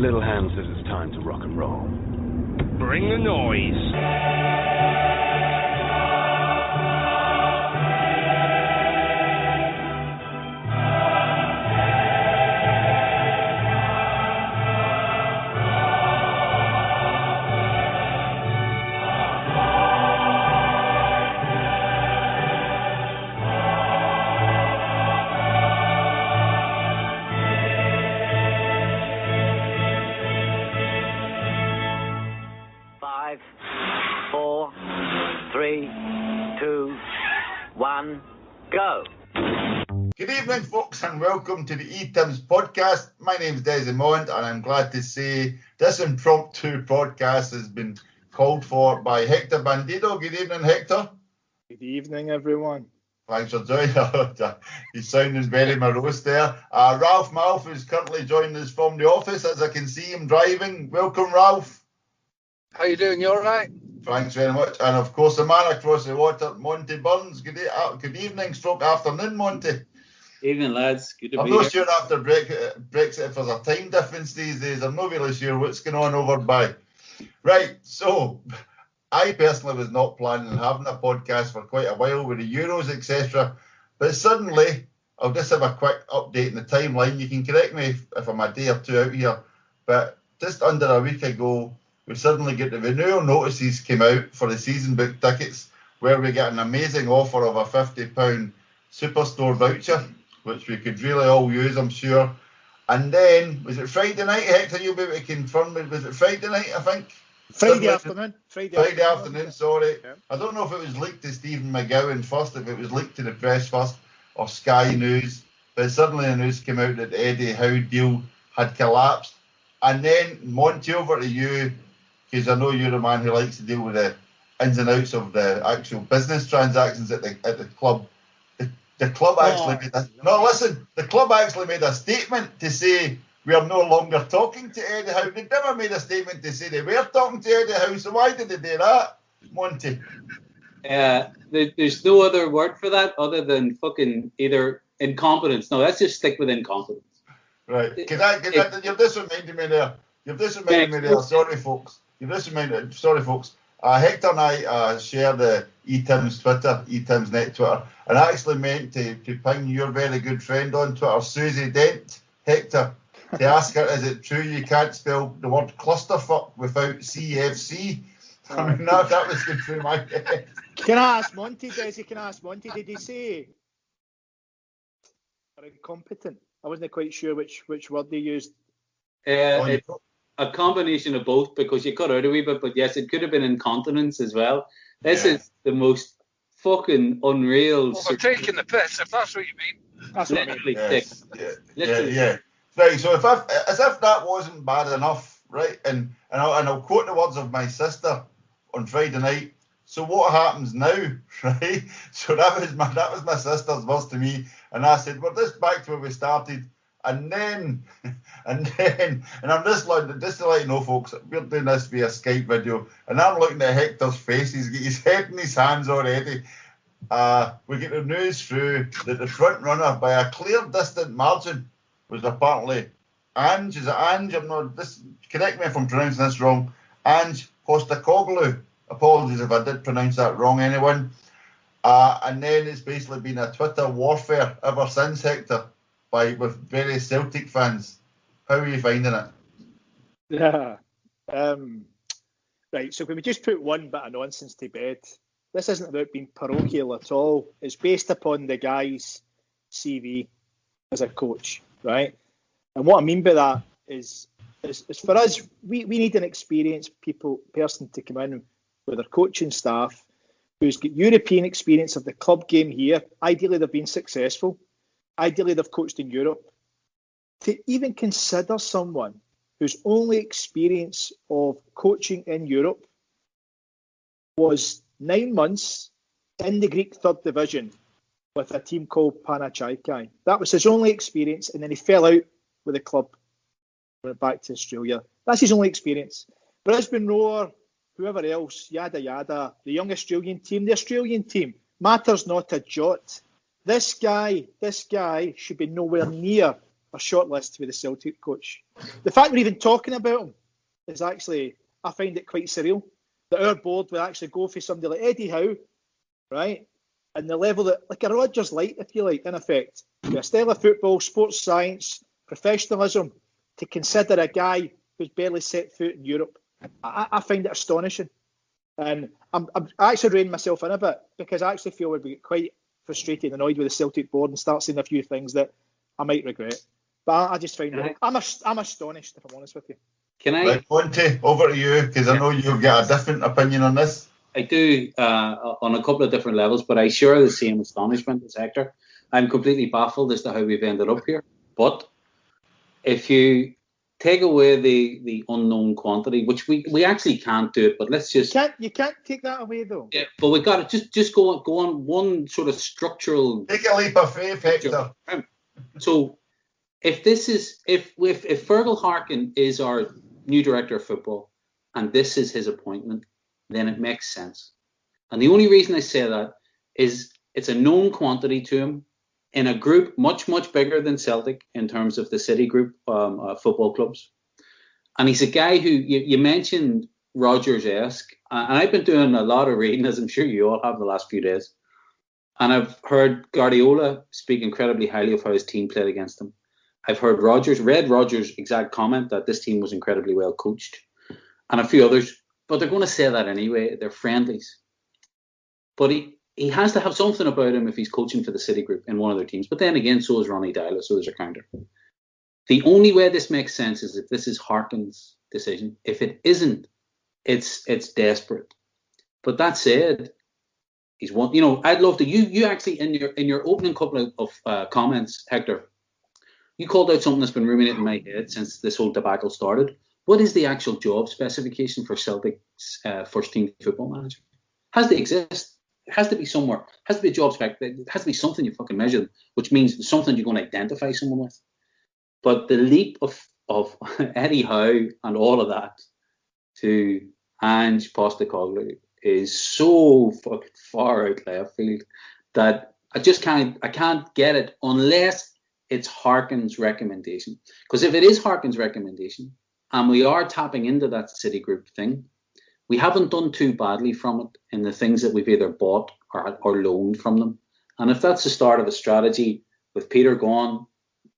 Little Hand says it's time to rock and roll. Bring the noise. Go. Good evening, folks, and welcome to the Etims podcast. My name is Desmond, and I'm glad to say this impromptu podcast has been called for by Hector Bandido. Good evening, Hector. Good evening, everyone. Thanks for joining us. He's sounding very morose there. Ralph Malf is currently joining us from the office, as I can see him driving. Welcome, Ralph. How you doing? You all right? Thanks very much. And of course, the man across the water, Monty Burns. Good evening, stroke afternoon, Monty. Evening, lads. Good to be I'm here. not sure after Brexit if there's a time difference these days. I'm not really sure what's going on over by. Right, so I personally was not planning on having a podcast for quite a while with the Euros, etc. But suddenly, I'll just have a quick update in the timeline. You can correct me if I'm a day or two out here. But just under a week ago, we suddenly get the renewal notices came out for the season book tickets, where we get an amazing offer of a £50 Superstore voucher, which we could really all use, I'm sure. And then, was it Friday night, Hector? You'll be able to confirm it. Was it Friday night, I think? Friday afternoon, sorry. Yeah. I don't know if it was leaked to Stephen McGowan first, if it was leaked to the press first, or Sky News. But suddenly the news came out that the Eddie Howe deal had collapsed. And then, Monty, over to you, because I know you're a man who likes to deal with the ins and outs of the actual business transactions at the club. The club actually the club actually made a statement to say we are no longer talking to Eddie Howe. They never made a statement to say they were talking to Eddie Howe, so why did they do that, Monty? There's no other word for that other than fucking either incompetence. No, let's just stick with incompetence. Right. You've just reminded me there. Sorry, folks. Hector and I share the Etims Twitter, Etims Net Twitter, and I actually meant to ping your very good friend on Twitter, Susie Dent, Hector, to ask her, is it true you can't spell the word clusterfuck without CFC? I mean, that was good through my head. Can I ask Monty, did he say or incompetent? I wasn't quite sure which word they used. A combination of both, because you cut out a wee bit, but yes, it could have been incontinence as well. This is the most fucking unreal. Well, we're taking the piss, if that's what you mean. That's what I mean. Yes. Yeah. Right, so as if that wasn't bad enough, right? And I'll quote the words of my sister on Friday night. So what happens now, right? So that was my sister's words to me, and I said, we're just back to where we started. And then I'm just to let you know, folks, we're doing this via Skype video, and I'm looking at Hector's face. He's got his head in his hands already. We get the news through that the front runner by a clear distant margin was apparently Ange. Is it Ange? Correct me if I'm pronouncing this wrong. Ange Postecoglou. Apologies if I did pronounce that wrong, anyone. And then it's basically been a Twitter warfare ever since, Hector, with various Celtic fans. How are you finding it? Yeah. Right, so can we just put one bit of nonsense to bed? This isn't about being parochial at all. It's based upon the guy's CV as a coach, right? And what I mean by that is for us, we need an experienced person to come in with our coaching staff who's got European experience of the club game here. Ideally, they've been successful. Ideally, they've coached in Europe. To even consider someone whose only experience of coaching in Europe was 9 months in the Greek third division with a team called Panathinaikos. That was his only experience, and then he fell out with the club, went back to Australia. That's his only experience. Brisbane Roar, whoever else, yada yada, the young Australian team matters not a jot. This guy should be nowhere near are shortlisted to be the Celtic coach. The fact we're even talking about him is actually, I find it quite surreal that our board would actually go for somebody like Eddie Howe, right? And the level that, like a Rodgers light, if you like, in effect, with a style of football, sports science, professionalism, to consider a guy who's barely set foot in Europe. I find it astonishing. And I'm actually reining myself in a bit because I actually feel we'd be quite frustrated and annoyed with the Celtic board and start seeing a few things that I might regret. But I just find it, I'm astonished, if I'm honest with you. Can I? Right, Monty, over to you, because I know you've got a different opinion on this. I do on a couple of different levels, but I share the same astonishment as Hector. I'm completely baffled as to how we've ended up here. But if you take away the unknown quantity, which we actually can't do it, but let's just... You can't take that away, though. Yeah, but we got to just go on one sort of structural... Take a leap of faith, Hector. So if Fergal Harkin is our new director of football, and this is his appointment, then it makes sense. And the only reason I say that is it's a known quantity to him in a group much, much bigger than Celtic in terms of the City Group football clubs. And he's a guy who, you mentioned Rodgers-esque, and I've been doing a lot of reading, as I'm sure you all have the last few days. And I've heard Guardiola speak incredibly highly of how his team played against him. I've heard read Rodgers' exact comment that this team was incredibly well coached, and a few others. But they're going to say that anyway. They're friendlies. But he has to have something about him if he's coaching for the City Group in one of their teams. But then again, so is Ronnie Dyla, so there's a counter. The only way this makes sense is if this is Harkin's decision. If it isn't, it's desperate. But that said, he's one. You know, I'd love to. You actually in your opening couple of comments, Hector, you called out something that's been ruminating in my head since this whole debacle started. What is the actual job specification for Celtic's first team football manager? Has to exist. It has to be somewhere. It has to be a job spec. It has to be something you fucking measure, which means something you're going to identify someone with. But the leap of Eddie Howe and all of that to Ange Postecoglou is so fucking far out left field that I can't get it unless it's Harkin's recommendation. Because if it is Harkin's recommendation, and we are tapping into that City Group thing, we haven't done too badly from it in the things that we've either bought or loaned from them. And if that's the start of a strategy with Peter gone,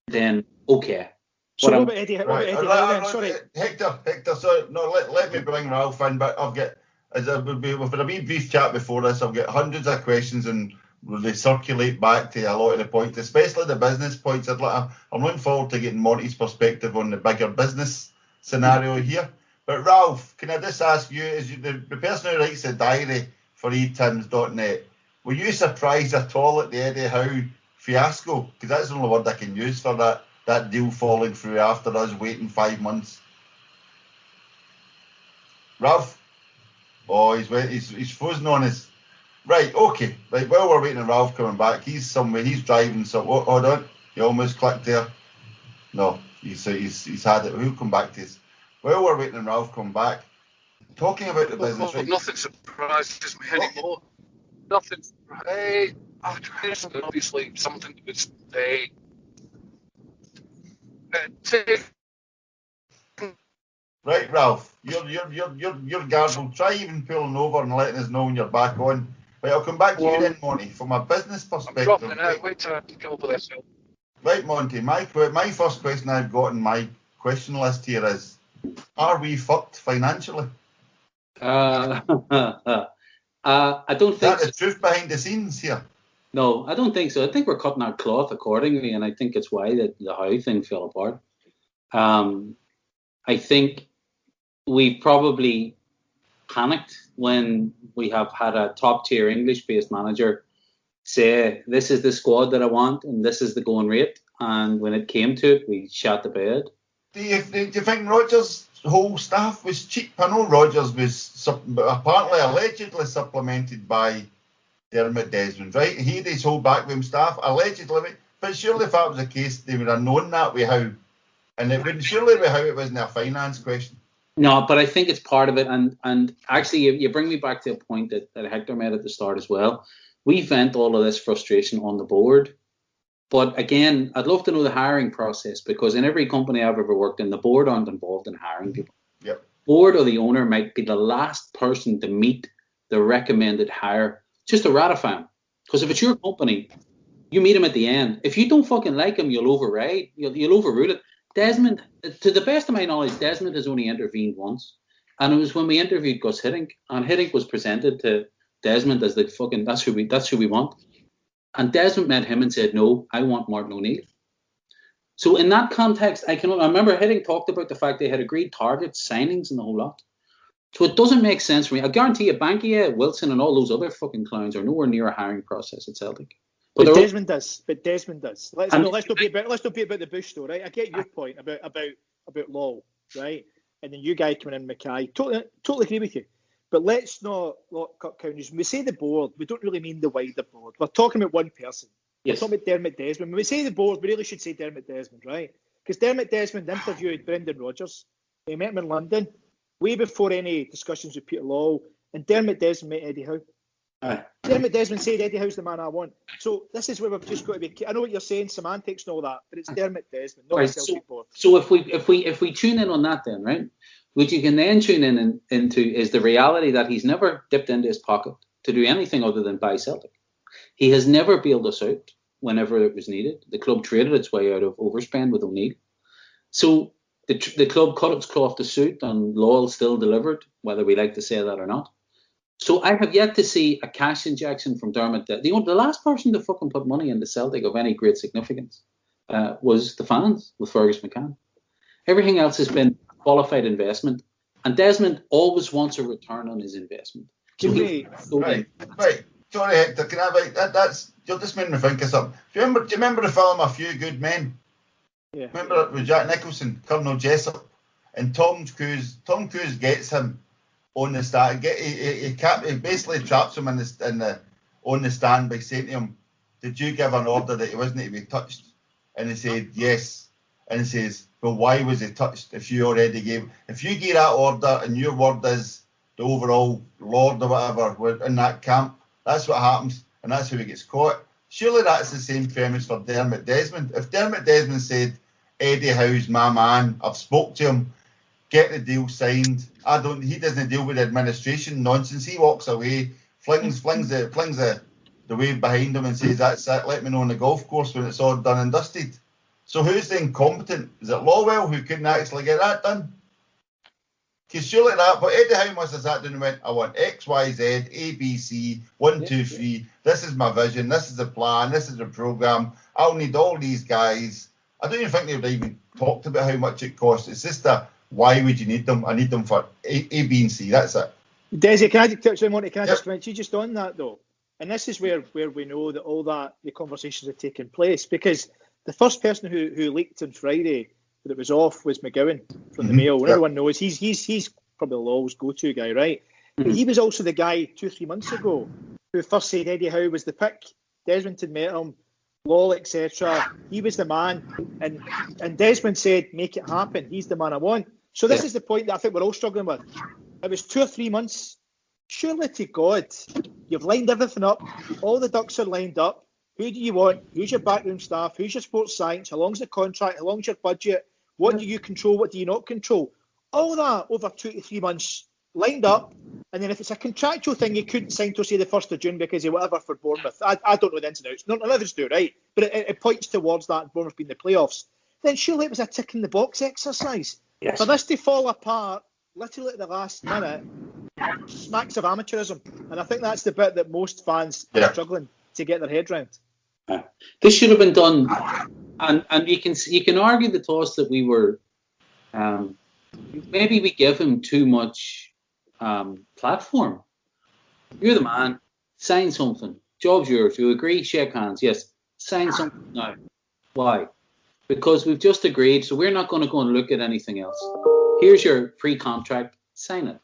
then okay. So what about Eddie? Sorry, Hector. So no, let me bring Ralph in. But I've got, as I would be with a wee brief chat before this, I've got hundreds of questions and they circulate back to a lot of the points, especially the business points. I'm looking forward to getting Monty's perspective on the bigger business scenario here. But Ralph, can I just ask you, as the person who writes the diary for Etims.net, were you surprised at all at the Eddie Howe fiasco? Because that's the only word I can use for that deal falling through after us waiting 5 months. Ralph? Oh, he's frozen on us. Right, okay. Right, while we're waiting on Ralph coming back, he's somewhere, he's driving, so hold on. You almost clicked there. No, he's had it. He'll come back to us. While we're waiting on Ralph coming back, talking about the business. Right? Nothing surprises me anymore. Nothing. Hey, obviously something that's Right, Ralph, you're garbled. Try even pulling over and letting us know when you're back on. Right, I'll come back to you then, Monty. From a business perspective. I'm dropping out. Wait till I get over this. Right, Monty. My first question I've got in my question list here is: are we fucked financially? I don't think. Is that the truth behind the scenes here? No, I don't think so. I think we're cutting our cloth accordingly, and I think it's why the Howe thing fell apart. I think we probably panicked when we have had a top-tier English-based manager say, this is the squad that I want, and this is the going rate. And when it came to it, we shot the bed. Do you think Rodgers' whole staff was cheap? I know Rodgers was apparently, allegedly supplemented by Dermot Desmond, right? He had his whole backroom staff, allegedly. But surely if that was the case, they would have known that with Howe. And it wouldn't surely be how it wasn't a finance question. No, but I think it's part of it. And actually, you bring me back to a point that Hector made at the start as well. We vent all of this frustration on the board. But again, I'd love to know the hiring process, because in every company I've ever worked in, the board aren't involved in hiring people. Yep. Board or the owner might be the last person to meet the recommended hire, just to ratify him. Because if it's your company, you meet him at the end. If you don't fucking like him, you'll override. You'll overrule it. Desmond, to the best of my knowledge, Desmond has only intervened once, and it was when we interviewed Gus Hiddink, and Hiddink was presented to Desmond as the fucking that's who we want, and Desmond met him and said, no, I want Martin O'Neill. So in that context, I remember Hiddink talked about the fact they had agreed targets, signings, and the whole lot. So it doesn't make sense for me. I guarantee you, Bankia, Wilson, and all those other fucking clowns are nowhere near a hiring process at Celtic. But Desmond does. Let's not be about the bush though, right? I get your point about Law, right? And then you guy coming in, Mackay. Totally agree with you. But let's not cut corners. When we say the board, we don't really mean the wider board. We're talking about one person. Yes. We're talking about Dermot Desmond. When we say the board, we really should say Dermot Desmond, right? Because Dermot Desmond interviewed Brendan Rodgers. He met him in London way before any discussions with Peter Law. And Dermot Desmond met Eddie Howe. Dermot Desmond said Eddie Howe's the man I want. So this is where we've just got to be. I know what you're saying, semantics and all that, but it's Dermot Desmond, not the Celtic board. So if we tune in on that, then right, what you can then tune into is the reality that he's never dipped into his pocket to do anything other than buy Celtic. He has never bailed us out whenever it was needed. The club traded its way out of overspend with O'Neill. So the club cut its cloth to suit, and Lowell still delivered, whether we like to say that or not. So I have yet to see a cash injection from Dermot. The last person to fucking put money into Celtic of any great significance was the fans with Fergus McCann. Everything else has been qualified investment, and Desmond always wants a return on his investment. Right. Sorry, Hector. Can I? You're just making me think of something. Do you remember the film A Few Good Men? Yeah. Remember it with Jack Nicholson, Colonel Jessup, and Tom Cruise gets him on the stand. He basically traps him on the stand by saying to him, "Did you give an order that he wasn't to be touched?" And he said, "Yes." And he says, "Well, why was he touched if you already gave? If you gave that order and your word is the overall lord or whatever in that camp, that's what happens, and that's how he gets caught." Surely that's the same premise for Dermot Desmond. If Dermot Desmond said, "Eddie Howe's my man, I've spoke to him, get the deal signed," he doesn't deal with administration nonsense. He walks away, flings the wave behind him and says, "That's it, let me know on the golf course when it's all done and dusted." So who's the incompetent? Is it Lawwell who couldn't actually get that done? Because surely that, but Eddie Howe must have sat down and went, "I want X, Y, Z, A, B, C, 1, 2, 3. This is my vision. This is the plan. This is the program. I'll need all these guys." I don't even think they would even talked about how much it costs. It's just why would you need them? I need them for A, B, and C. That's it. Desi, can I touch on Monty? Can I just comment you just on that though? And this is where we know that the conversations have taken place, because the first person who leaked on Friday that it was off was McGowan from the Mail. And everyone knows he's probably Law's go-to guy, right? Mm-hmm. But he was also the guy 2-3 months ago who first said Eddie Howe was the pick. Desmond had met him, Law, etc. He was the man, and Desmond said, "Make it happen. He's the man I want." So this is the point that I think we're all struggling with. It was 2 or 3 months. Surely to God, you've lined everything up. All the ducks are lined up. Who do you want? Who's your backroom staff? Who's your sports science? How long's the contract? How long's your budget? What do you control? What do you not control? All that over 2 to 3 months lined up. And then if it's a contractual thing, you couldn't sign till say the 1st of June because of whatever for Bournemouth. I don't know the ins and outs. None of us do, right? But it points towards that, Bournemouth being the playoffs. Then surely it was a tick in the box exercise. Yes. For this to fall apart literally at the last minute smacks of amateurism. And I think that's the bit that most fans are struggling to get their head round. This should have been done, and you can argue the toss that we were maybe we give him too much platform. You're the man. Sign something. Job's yours. You agree? Shake hands. Yes. Sign something now. Why? Because we've just agreed, so we're not going to go and look at anything else. Here's your pre-contract. Sign it.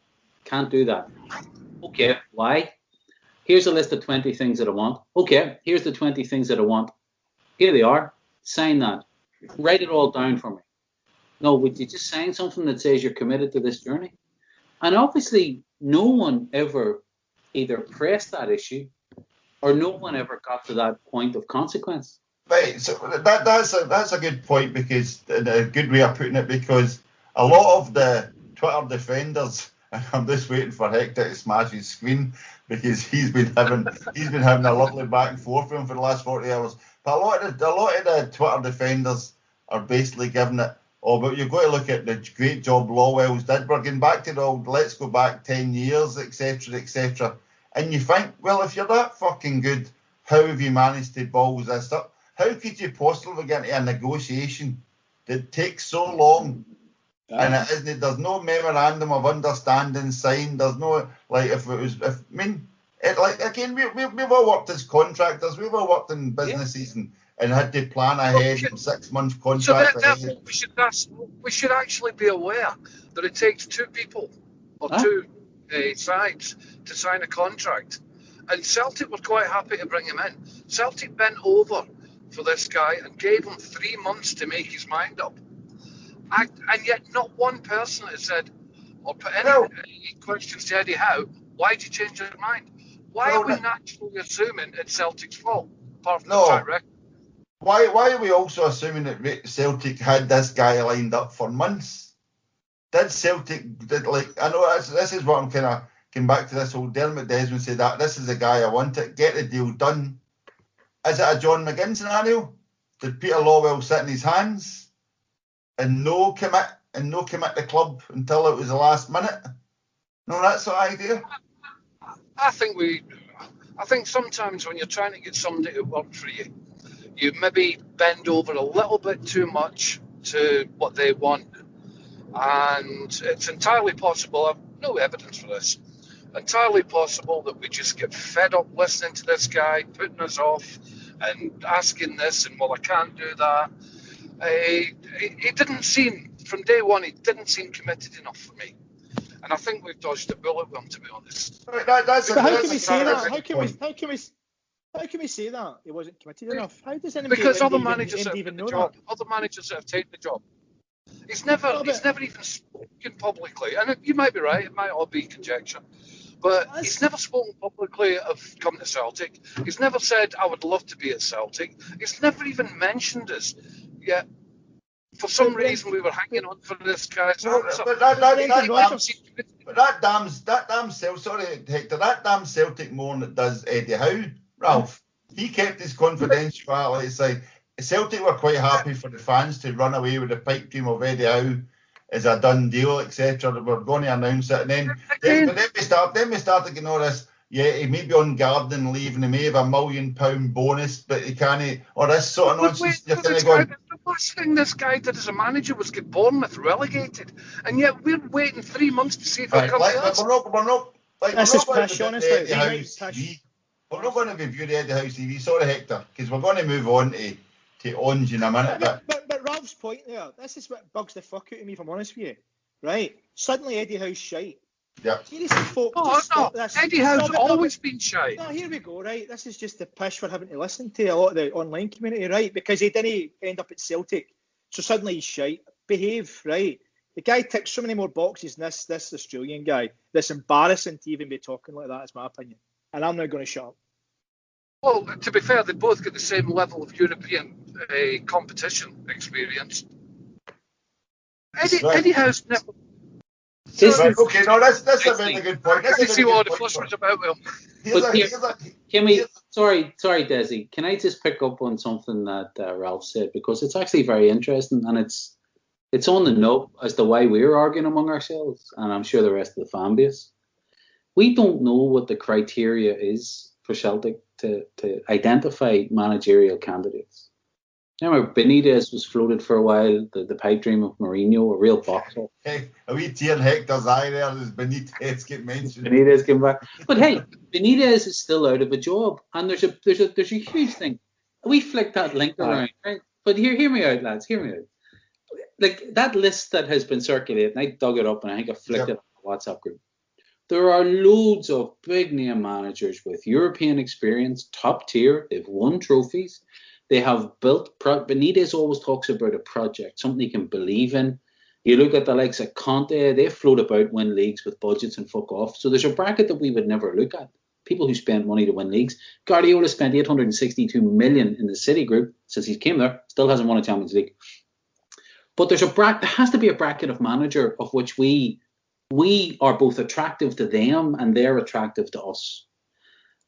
Can't do that. Okay. Why? Here's a list of 20 things that I want. Okay, here's the 20 things that I want. Here they are. Sign that. Write it all down for me. No, would you just sign something that says you're committed to this journey? And obviously, no one ever either pressed that issue or no one ever got to that point of consequence. Right, so that's a good point, because a good way of putting it, because a lot of the Twitter defenders, and I'm just waiting for Hector to smash his screen, because he's been having a lovely back and forth with him for the last 40 hours. But a lot of the Twitter defenders are basically giving it, oh, but you've got to look at the great job Lawwell's did. We're getting back to the old, let's go back 10 years, etc., etc. And you think, well, if you're that fucking good, how have you managed to balls this up? How could you possibly get into a negotiation that takes so long? And there's no memorandum of understanding signed. There's no, like, we've all worked as contractors. We've all worked in businesses and had to plan ahead in 6 months contracts ahead. We should actually be aware that it takes two people or two sides to sign a contract. And Celtic were quite happy to bring him in. Celtic bent over for this guy and gave him 3 months to make his mind up. And yet not one person has said or put any questions to Eddie Howe, why did you change your mind? Why are we naturally assuming it's Celtic's fault, apart from the track record? Why are we also assuming that Celtic had this guy lined up for months? I know this is what I'm kind of came back to this whole Dermot Desmond said that this is the guy I wanted, get the deal done. Is it a John McGinn scenario? Did Peter Lawwell sit in his hands and no commit the club until it was the last minute? No, that's the idea. I think sometimes when you're trying to get somebody to work for you, you maybe bend over a little bit too much to what they want. And it's entirely possible, I've no evidence for this, entirely possible that we just get fed up listening to this guy, putting us off and asking this and, well, I can't do that. It didn't seem, from day one, he didn't seem committed enough for me. And I think we've dodged a bullet with him, to be honest. How can we say that? How can we say that he wasn't committed enough? How does anybody other managers that have taken the job. He's never even spoken publicly, and you might be right. It might all be conjecture, but he's never spoken publicly of coming to Celtic. He's never said, "I would love to be at Celtic." He's never even mentioned us. Yet, for some reason, we were hanging on for this guy. That damn Celtic mourn that does Eddie Howe, Ralph. He kept his confidentiality side. Celtic were quite happy for the fans to run away with the pipe dream of Eddie Howe as a done deal, etc. That we're going to announce it, and then we started getting all this. Yeah, he may be on gardening leave and he may have £1 million bonus, but he can't. Or this sort of nonsense. You're kind of going. The worst thing this guy did as a manager was get Bournemouth relegated, and yet we're waiting 3 months to see if he'll come to us. We're not going to review the Eddie Howe CV. Sorry, Hector, because we're going to move on to Orange in a minute. But Ralph's point there, this is what bugs the fuck out of me, if I'm honest with you. Right? Suddenly Eddie Howe's shite. Yeah. Seriously, folk, Eddie Howe's always been shite. No, here we go, right? This is just the pish for having to listen to a lot of the online community, right? Because he didn't end up at Celtic. So suddenly he's shite. Behave, right? The guy ticks so many more boxes than this Australian guy. That's embarrassing to even be talking like that, is my opinion. And I'm not going to shut up. Well, to be fair, they both get the same level of European competition experience. Eddie Howe's never. Okay, no, that's a very good point. I can see what the fuss was about him. Can we? Sorry, Desi. Can I just pick up on something that Ralph said, because it's actually very interesting, and it's on the note as to why we're arguing among ourselves, and I'm sure the rest of the fan base. We don't know what the criteria is for Celtic to identify managerial candidates. Remember, Benitez was floated for a while, the pipe dream of Mourinho, a real boxer. Hey, are we tearing Hector's eye there as Benitez get mentioned? Benitez came back. But hey, Benitez is still out of a job, and there's a huge thing. We flicked that link around, right? But hear me out, lads, hear me out. Like, that list that has been circulated, and I dug it up and I think I flicked it on the WhatsApp group. There are loads of big name managers with European experience, top tier. They've won trophies. They have built. Benitez always talks about a project, something he can believe in. You look at the likes of Conte, they float about, win leagues with budgets and fuck off. So there's a bracket that we would never look at. people who spend money to win leagues. Guardiola spent 862 million in the City group since he came there, still hasn't won a Champions League. But there has to be a bracket of manager of which we are both attractive to them and they're attractive to us.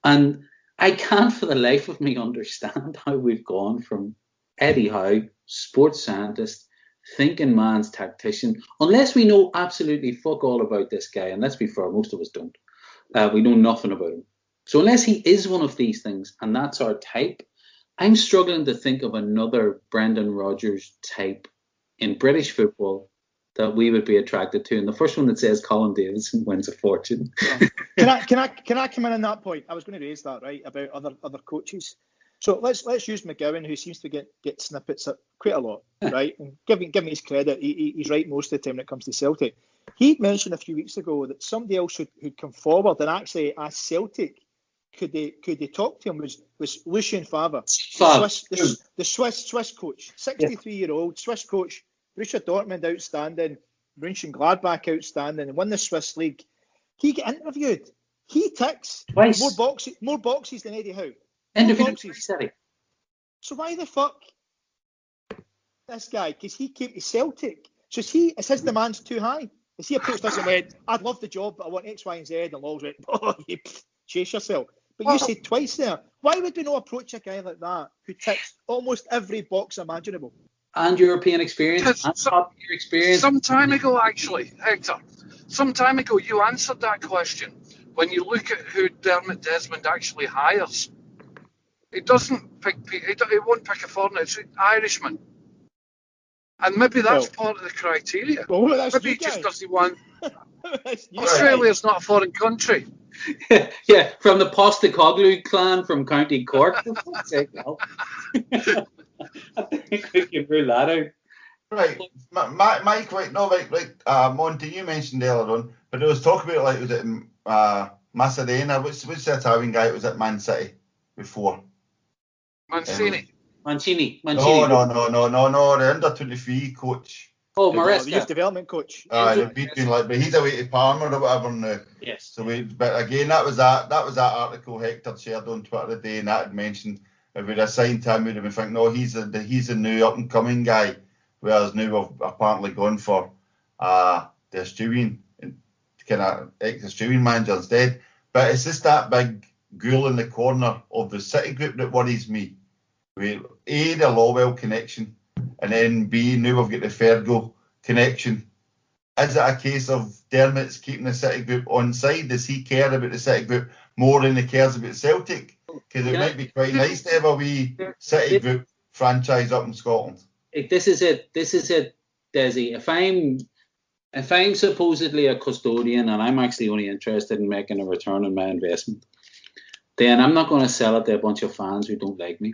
And I can't for the life of me understand how we've gone from Eddie Howe, sports scientist, thinking man's tactician, unless we know absolutely fuck all about this guy, and let's be fair, most of us don't. We know nothing about him. So unless he is one of these things, and that's our type, I'm struggling to think of another Brendan Rodgers type in British football that we would be attracted to. And the first one that says Colin Davidson wins a fortune. Can I come in on that point? I was going to raise that, right, about other coaches. So let's use McGowan, who seems to get snippets quite a lot, right? And give me his credit, he's right most of the time when it comes to Celtic. He mentioned a few weeks ago that somebody else who'd come forward and actually asked Celtic could they talk to him was Lucien Favre, the Swiss coach, 63-year-old Swiss coach, Borussia Dortmund outstanding, Mönchengladbach outstanding, and won the Swiss league. He get interviewed. He ticks twice more boxes than Eddie Howe. So why the fuck this guy? Because he came to Celtic. So is his demands too high? Is he approached us and went, I'd love the job, but I want X, Y, and Z, and Law's went, oh, you chase yourself. But you said twice there. Why would we not approach a guy like that who ticks almost every box imaginable? And European experience, and top year experience. Some time ago, actually, Hector, you answered that question. When you look at who Dermot Desmond actually hires, he doesn't pick. He won't pick a foreigner. It's an Irishman, and maybe that's part of the criteria. Well, maybe he just doesn't want. Australia's not a foreign country. Yeah, from the Postecoglou clan from County Cork. I think we can rule that out. Right, Mike, right, Monty, you mentioned earlier on, but it was talking about, like, was it Macerena? Which the Italian guy was at Man City before? Mancini. Mancini. No, the under-23 coach. Oh, Maresca. The youth development coach. But he's away to Parma or whatever now. Yes. So but again, that was that article Hector shared on Twitter today, and that had mentioned if we'd assigned him, we'd have been thinking, no, he's a new up and coming guy. Whereas now we've apparently gone for the Australian kind of ex-Australian manager instead. But it's just that big ghoul in the corner of the City group that worries me. A, the Lawwell connection, and then B, now we've got the Fergo connection. Is it a case of Dermot's keeping the City group on side? Does he care about the City group more than he cares about Celtic? Because it might be quite nice to have a wee City group franchise up in Scotland. This is it, Desi. If I'm supposedly a custodian and I'm actually only interested in making a return on my investment, then I'm not going to sell it to a bunch of fans who don't like me.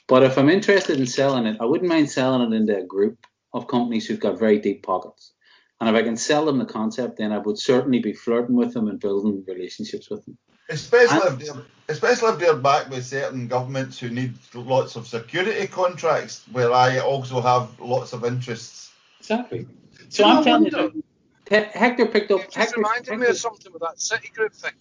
But if I'm interested in selling it, I wouldn't mind selling it into a group of companies who've got very deep pockets. And if I can sell them the concept, then I would certainly be flirting with them and building relationships with them. Especially if they're backed with certain governments who need lots of security contracts, where I also have lots of interests. Exactly. So I'm telling you, Hector picked up. It just reminded me of something with that City group thing.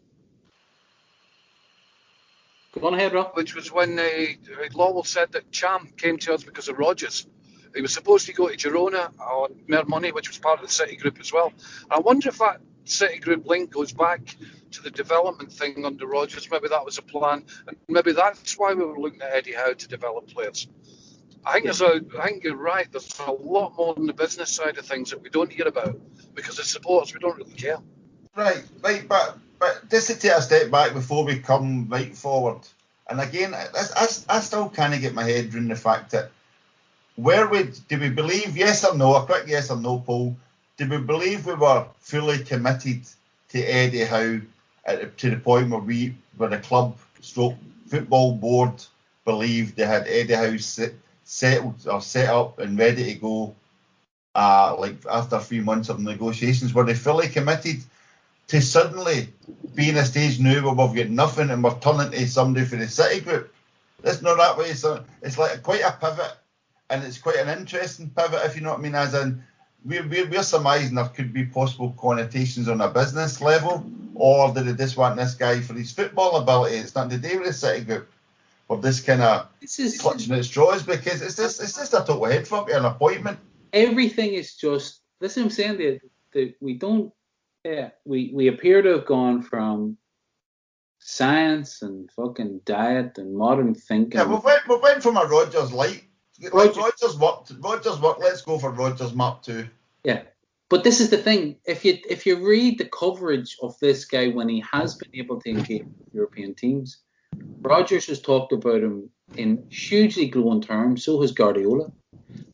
Go on ahead, Rob. Which was when Lawwell said that Cham came to us because of Rodgers. He was supposed to go to Girona on mere money, which was part of the City group as well. I wonder if that City group link goes back to the development thing under Rodgers. Maybe that was a plan, and maybe that's why we were looking at Eddie Howe to develop players. I think you're right. There's a lot more on the business side of things that we don't hear about because as supporters we don't really care. Right, but just to take a step back before we come right forward, and again, I still can't get my head around the fact that do we believe, yes or no, a quick yes or no poll, did we believe we were fully committed to Eddie Howe to the point where the club stroke football board believed they had Eddie Howe settled or set up and ready to go like after 3 months of negotiations? Were they fully committed to suddenly be in a stage now where we've got nothing and we're turning to somebody for the City group? It's not that way. So it's like quite a pivot, and it's quite an interesting pivot, if you know what I mean, as in we're surmising there could be possible connotations on a business level or do they just want this guy for his football ability? It's nothing to do with the City group. Or this kind of clutching at straws, because it's just a total head fuck an appointment. Everything is just. That's what I'm saying. That we don't. Yeah, we appear to have gone from science and fucking diet and modern thinking. Yeah, we went from a Rodgers light. Rodgers worked. Let's go for Rodgers Mark 2. Yeah, but this is the thing. If you read the coverage of this guy when he has been able to engage with European teams, Rodgers has talked about him in hugely glowing terms. So has Guardiola.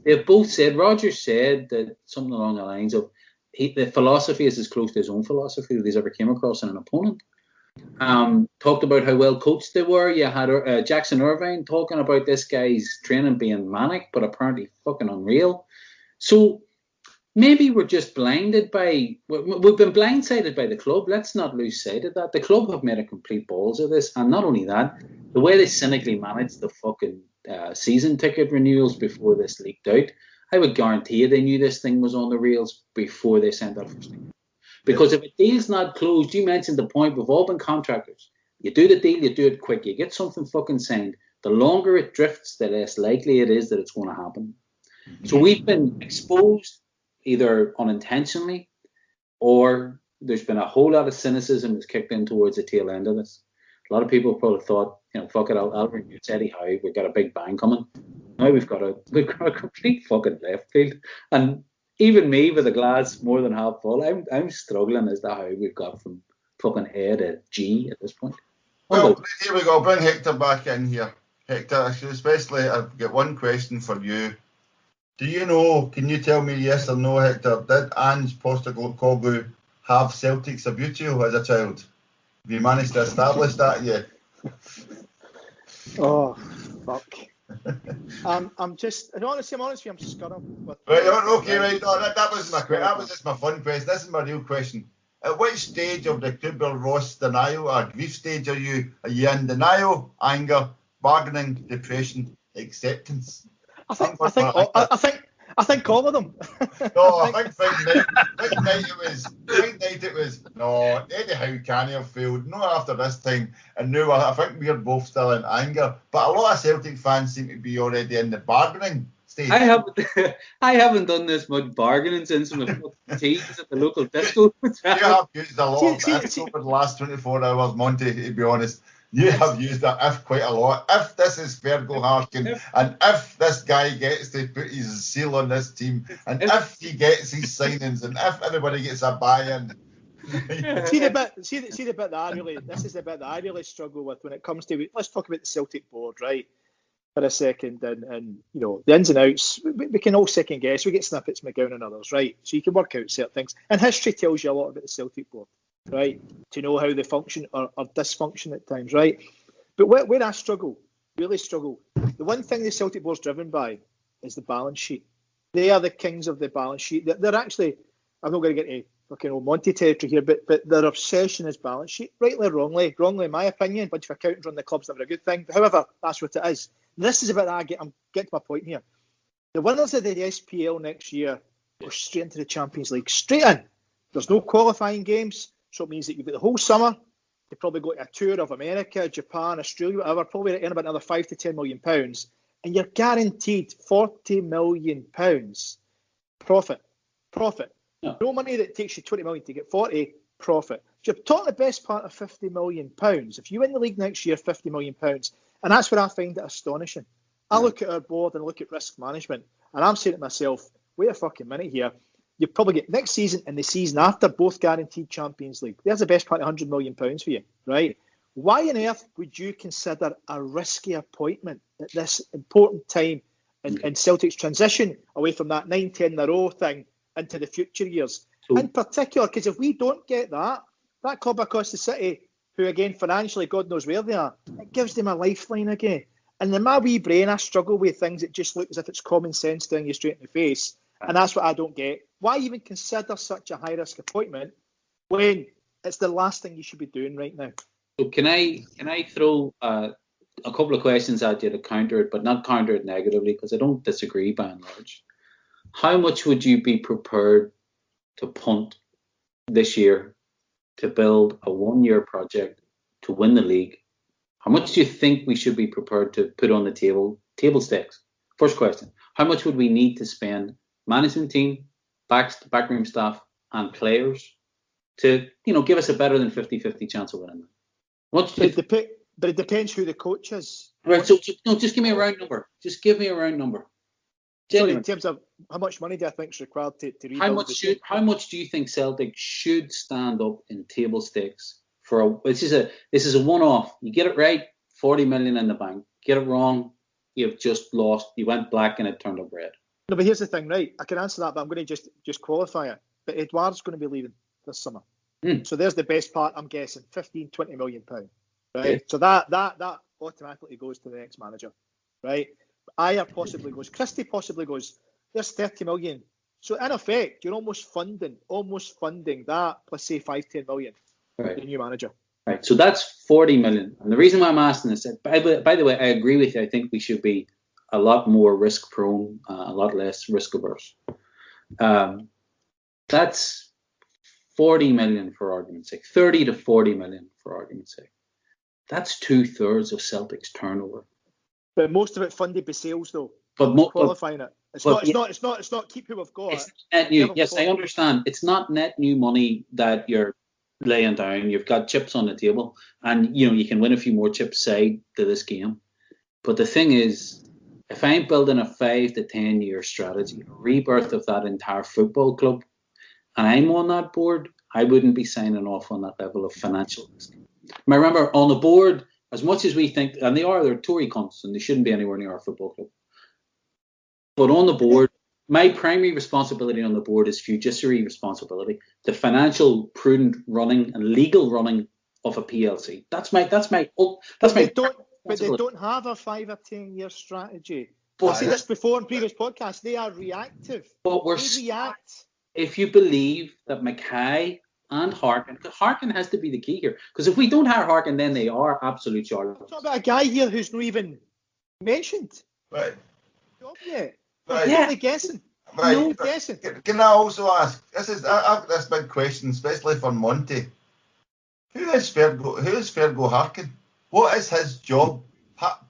They've both said. Rodgers said that something along the lines of the philosophy is as close to his own philosophy that he's ever came across in an opponent. Talked about how well coached they were. You had Jackson Irvine talking about this guy's training being manic, but apparently fucking unreal. So maybe we're just blinded by. We've been blindsided by the club. Let's not lose sight of that. The club have made a complete balls of this, and not only that, the way they cynically managed the fucking season ticket renewals before this leaked out. I would guarantee you they knew this thing was on the rails before they sent that first thing. Because if a deal's not closed, you mentioned the point, we've all been contractors. You do the deal, you do it quick, you get something fucking signed. The longer it drifts, the less likely it is that it's going to happen. Mm-hmm. So we've been exposed either unintentionally or there's been a whole lot of cynicism that's kicked in towards the tail end of this. A lot of people probably thought, fuck it, I'll renew Eddie Howe, we've got a big bang coming. Now we've got a complete fucking left field. And even me with a glass more than half full, I'm struggling as to how we've got from fucking A to G at this point. Well, here we go. Bring Hector back in here. Hector, especially, I've got one question for you. Do you know, can you tell me yes or no, Hector, did Ange Postecoglou have Celtic Sabutio as a child? Have you managed to establish that yet? Oh, fuck. I'm honest with you, I'm scudding. Right, okay, right. No, that was my question. That was just my fun question. This is my real question. At which stage of the Kubler-Ross denial or grief stage are you? Are you in denial, anger, bargaining, depression, acceptance? I think all of them. No, I think Friday night it was. No, Eddie Howe can't have failed. No, after this time, and now I think we're both still in anger. But a lot of Celtic fans seem to be already in the bargaining stage. I haven't done this much bargaining since my teas at the local disco. You have used a lot of ifs over the last 24 hours, Monty. To be honest. You have used that if quite a lot. If this is Fergal Harkin, and if this guy gets to put his seal on this team, and if he gets his signings, and if everybody gets a buy-in. See the bit that I really. This is the bit that I really struggle with when it comes to. Let's talk about the Celtic board, right, for a second, and the ins and outs. We can all second guess. We get snippets, McGowan and others, right? So you can work out certain things, and history tells you a lot about the Celtic board. Right, to know how they function or dysfunction at times, right? But where I really struggle, the one thing the Celtic board's driven by is the balance sheet. They are the kings of the balance sheet. They're actually, I'm not going to get to fucking old Monty territory here, but their obsession is balance sheet, rightly or wrongly in my opinion. A bunch of accountants run the club's never a good thing. However, that's what it is. This is about that. I'm getting to my point here. The winners of the SPL next year go straight into the Champions League, straight in. There's no qualifying games. So it means that you've got the whole summer. You probably go to a tour of America, Japan, Australia, whatever, probably earn about another £5 to £10 million. And you're guaranteed £40 million profit. Yeah. No money that takes you 20 million to get 40 profit. So you're talking the best part of £50 million. If you win the league next year, £50 million. And that's where I find it astonishing. I look at our board and look at risk management, and I'm saying to myself, wait a fucking minute here. You probably get next season and the season after both guaranteed Champions League. There's the best part of £100 million for you, right? Why on earth would you consider a risky appointment at this important time in Celtic's transition away from that 9-10 in a row thing into the future years? In particular, because if we don't get that club across the city, who again financially, God knows where they are, it gives them a lifeline again. And in my wee brain, I struggle with things that just look as if it's common sense staring you straight in the face. And that's what I don't get. Why even consider such a high-risk appointment when it's the last thing you should be doing right now? So can I throw a couple of questions at you to counter it, but not counter it negatively, because I don't disagree by and large. How much would you be prepared to punt this year to build a 1-year project to win the league, how much do you think we should be prepared to put on the table stakes? First question, how much would we need to spend, management team, backroom staff, and players, to give us a better than 50-50 chance of winning? But it depends who the coach is. Right, so just give me a round number. Just give me a round number. Sorry, in terms of how much money do I think is required to rebuild how much do you think Celtic should stand up in table stakes for this is a one-off. You get it right, 40 million in the bank. Get it wrong, you've just lost. You went black and it turned up red. No, but here's the thing, right? I can answer that, but I'm going to just qualify it. But Edouard's going to be leaving this summer. So there's the best part, I'm guessing, 15-20 million pound. Right? Okay. So that automatically goes to the next manager. Right? Ayer possibly goes. Christie possibly goes. There's 30 million. So in effect, you're almost funding that plus say 5-10 million. Right. The new manager. Right. So that's 40 million. And the reason why I'm asking this, by the way, I agree with you. I think we should be a lot more risk prone, a lot less risk averse. That's 40 million for argument's sake. 30 to 40 million for argument's sake. That's 2/3 of Celtic's turnover. But most of it funded by sales, though. But qualifying it. It's not keep who we've got. It's net new. Yes, I understand. It's not net new money that you're laying down. You've got chips on the table, and you can win a few more chips side to this game. But the thing is, if I'm building a 5 to 10 year strategy, a rebirth of that entire football club, and I'm on that board, I wouldn't be signing off on that level of financial risk. Remember, on the board, as much as we think, and they're Tory cunts and they shouldn't be anywhere near our football club. But on the board, my primary responsibility on the board is fiduciary responsibility, the financial, prudent running and legal running of a PLC. But they don't have a 5 or 10 year strategy. I've said this before in previous podcasts. They are reactive. But they react. If you believe that Mackay and Harkin, because Harkin has to be the key here. Because if we don't hire Harkin, then they are absolute charlatans. We're talking about a guy here who's not even mentioned. Right. Yet. Right. Yeah. Only guessing. Right. No guessing. Can I also ask? I've got this big question, especially for Monty. Who is Fergal Harkin? What is his job?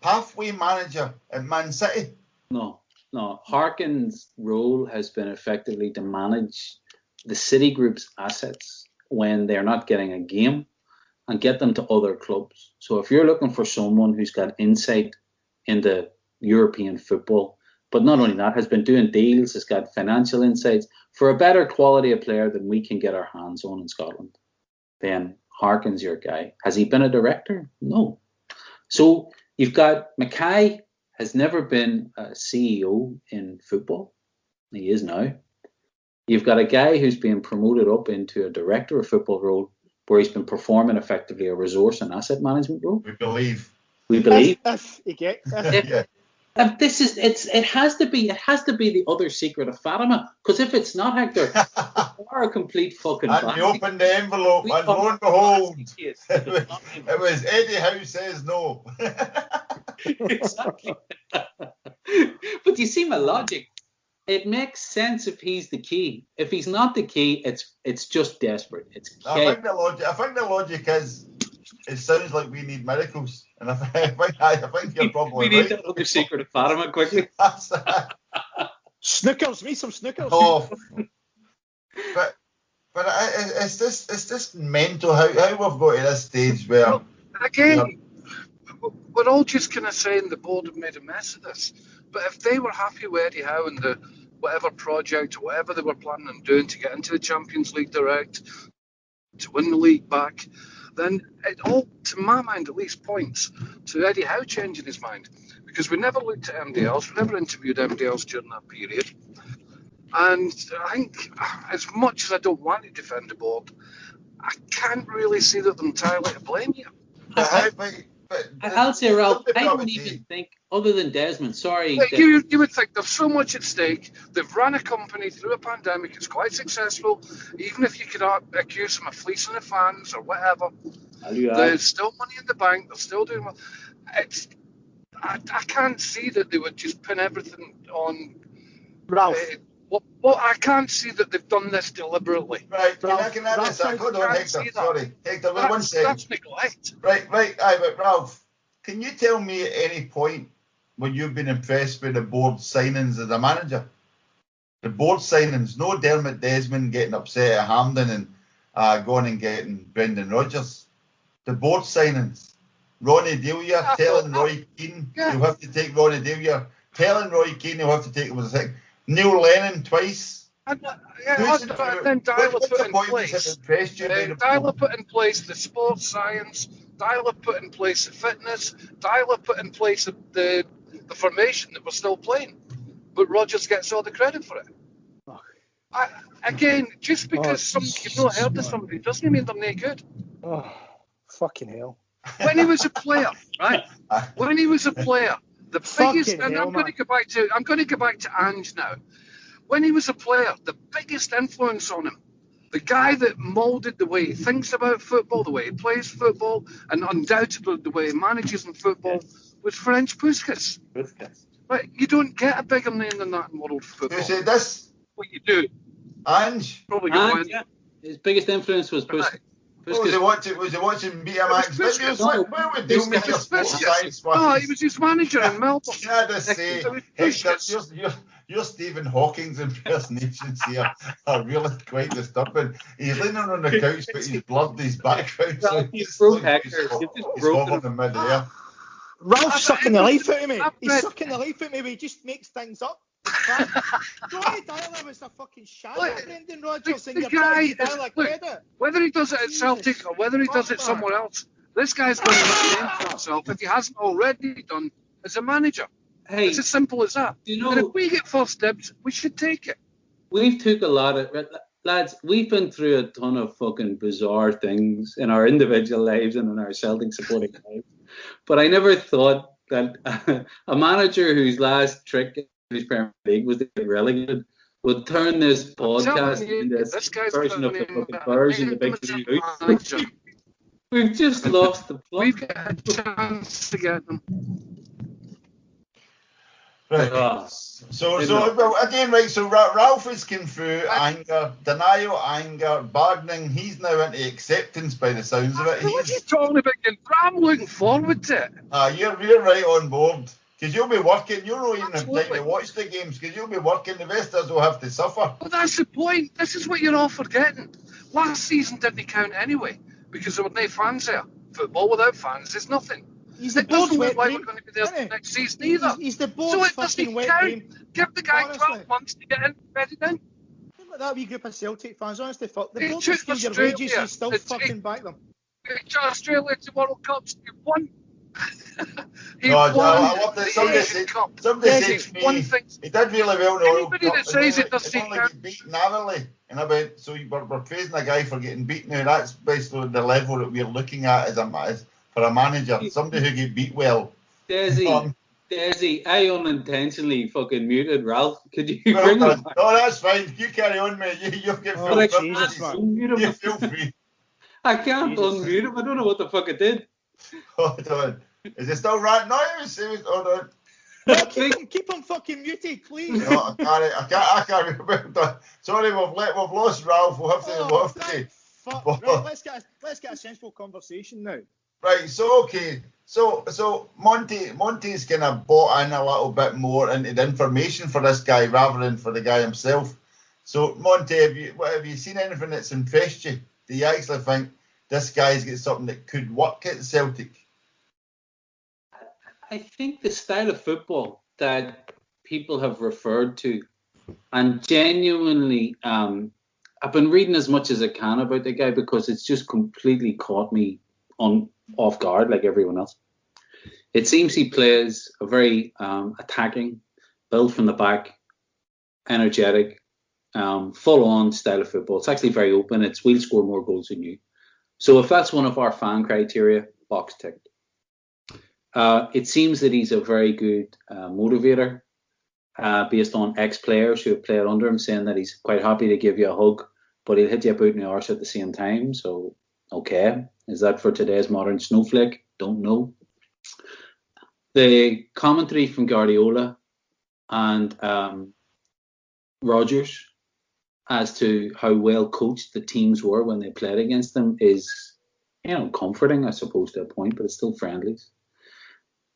Pathway manager at Man City? No. Harkin's role has been effectively to manage the City Group's assets when they're not getting a game and get them to other clubs. So if you're looking for someone who's got insight into European football, but not only that, has been doing deals, has got financial insights for a better quality of player than we can get our hands on in Scotland, then Harkin's your guy. Has he been a director? No. So you've got Mackay has never been a CEO in football. He is now. You've got a guy who's been promoted up into a director of football role where he's been performing effectively a resource and asset management role. We believe. If he gets If this is it has to be the other secret of Fatima, because if it's not, Hector, you are a complete fucking. And you opened the envelope, and lo and behold, it was Eddie Howe says no. Exactly. But you see my logic. It makes sense if he's the key. If he's not the key, it's just desperate. I think the logic is it sounds like we need miracles, and I think you're probably we need that other secret of Fatima quickly. Snookers, me some Snookers. Oh, but it's this mental how we've got to this stage where again. We're all just kind of saying the board have made a mess of this. But if they were happy with Eddie Howe and the whatever project or whatever they were planning on doing to get into the Champions League direct, to win the league back, then it all, to my mind at least, points to Eddie Howe changing his mind. Because we never looked at MDLs, we never interviewed MDLs during that period. And I think, as much as I don't want to defend the board, I can't really see that they're entirely to blame here. I'll say, Ralph, I don't even think, other than Desmond, sorry. You would think there's so much at stake. They've run a company through a pandemic. It's quite successful. Even if you could accuse them of fleecing the fans or whatever, there's still money in the bank. They're still doing well. I can't see that they would just pin everything on Ralph. Well, I can't see that they've done this deliberately. Right, Ralph, can I Ralph, hold on, can't Hector. see that. Sorry, Hector, wait one second. That's neglect. Right, aye, but Ralph, can you tell me at any point when you've been impressed with the board signings as a manager? The board signings, no Dermot Desmond getting upset at Hampden and going and getting Brendan Rodgers. The board signings, Ronnie Delia telling Roy Keane he'll have to take Ronnie Delia, telling Roy Keane he'll have to take him as a second. Neil Lennon twice. And then Dyler put in place. Dyler put in place the sports science. Dyler put in place the fitness. Dyler put in place the formation that we're still playing. But Rodgers gets all the credit for it. Again, just because you've not heard of somebody doesn't mean they're no good. Oh, fucking hell. When he was a player, right? When he was a player, the biggest, and I'm going to go back to Ange now. When he was a player, the biggest influence on him, the guy that moulded the way he thinks about football, the way he plays football, and undoubtedly the way he manages in football, was French Puskas. Right? You don't get a bigger name than that in world football. You say this? What you do? Ange. Probably yeah. His biggest influence was Puskas. Was he watching Betamax videos? Where would you make your sports science? No, he was his manager in Melbourne. Can I just say, Hector, your Stephen Hawking's impersonations here are really quite disturbing. He's leaning on the couch, but he's blurred his background. So he's broke Hector. He's hovering in mid-air. Ralph's sucking the life out of me. He's sucking the life out of me, but he just makes things up. Ronnie Dyler was a fucking shadow of Brendan Rodgers, and you're trying to Dyler credit. Whether he does it at Celtic or whether he does it somewhere else, this guy's going to make a name for himself if he hasn't already done as a manager. Hey, it's as simple as that. And if we get first dibs, we should take it. We've took a lot of lads. We've been through a ton of fucking bizarre things in our individual lives and in our Celtic supporting lives. But I never thought that a manager whose last trick in the Premier League was to get relegated would turn this podcast into a version of the fucking Bears in the Big Three. We've just lost the plot. We've got a chance to get them. Right. So again, right. So Ralph is going through anger, denial, anger, bargaining. He's now into acceptance by the sounds of it. What are you talking about? I'm looking forward to it. You're right on board because you'll be working. You're not even have time to watch the games because you'll be working. The rest of us will have to suffer. Well, that's the point. This is what you're all forgetting. Last season didn't count anyway because there were no fans there. Football without fans is nothing. It doesn't look like we're going to be there next season either. He's the board's so it fucking doesn't wet count. dream. Give the guy Honestly. 12 months to get in, ready then. That wee group of Celtic fans, honestly, fuck. The He board took just your Australia. wages, you still fucking back them. He took Australia to World Cups. He won. He I won love that the somebody Asian Cup. said to One me, thing. he did really well in the World Anybody Cup. that says it doesn't only count. get beaten narrowly. And we're praising a guy for getting beaten. Now that's basically the level that we're looking at as for a manager, somebody who get beat well. Desi, I unintentionally fucking muted Ralph. Could you Well, bring him back? No, that's fine. You carry on, mate. You get full Jesus, man. You feel free. I can't unmute him. I don't know what the fuck I did. Hold on. Is it still right? No, hold on. No, keep him fucking muted, please. No, I can't remember. Sorry, we've lost Ralph. We'll have to. Fuck. Right, let's get a sensible conversation now. Right, so okay. So Monty's kind of bought in a little bit more into the information for this guy rather than for the guy himself. So Monty, have you seen anything that's impressed you? Do you actually think this guy's got something that could work at Celtic? I think the style of football that people have referred to, and genuinely, I've been reading as much as I can about the guy because it's just completely caught me off guard like everyone else. It seems he plays a very attacking, built from the back, energetic, full-on style of football. It's actually very open. It's we'll score more goals than you. So if that's one of our fan criteria, box ticked. It seems that he's a very good motivator based on ex-players who have played under him, saying that he's quite happy to give you a hug, but he'll hit you about in the arse at the same time. So, okay. Is that for today's modern snowflake? Don't know. The commentary from Guardiola and Rodgers as to how well coached the teams were when they played against them is, comforting, I suppose, to a point, but it's still friendlies.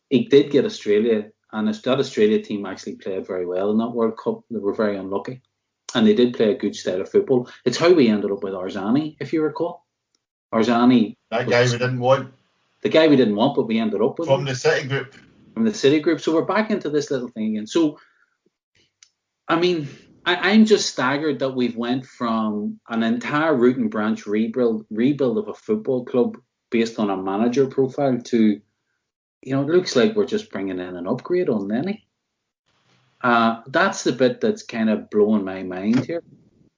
He did get Australia, and that Australia team actually played very well in that World Cup. They were very unlucky, and they did play a good style of football. It's how we ended up with Arzani, if you recall. Arzani, that guy we didn't want. The guy we didn't want, but we ended up with from him. the City group. From the City group. So we're back into this little thing again. So, I mean, I'm just staggered that we've went from an entire root and branch rebuild of a football club based on a manager profile to, it looks like we're just bringing in an upgrade on Lenny. That's the bit that's kind of blowing my mind here.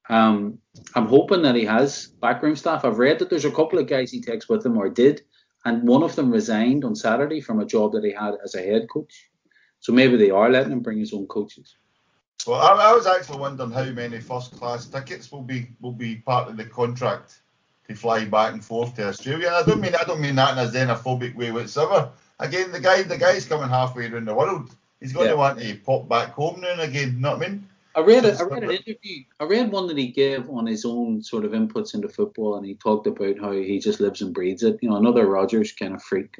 I'm hoping that he has backroom staff. I've read that there's a couple of guys he takes with him or did, and one of them resigned on Saturday from a job that he had as a head coach. So maybe they are letting him bring his own coaches. Well, I was actually wondering how many first-class tickets will be part of the contract to fly back and forth to Australia. I don't mean that in a xenophobic way whatsoever. Again, the guy's coming halfway around the world. He's going to want to pop back home now and again. You know what I mean? I read an interview. I read one that he gave on his own sort of inputs into football, and he talked about how he just lives and breathes it. Another Rodgers kind of freak.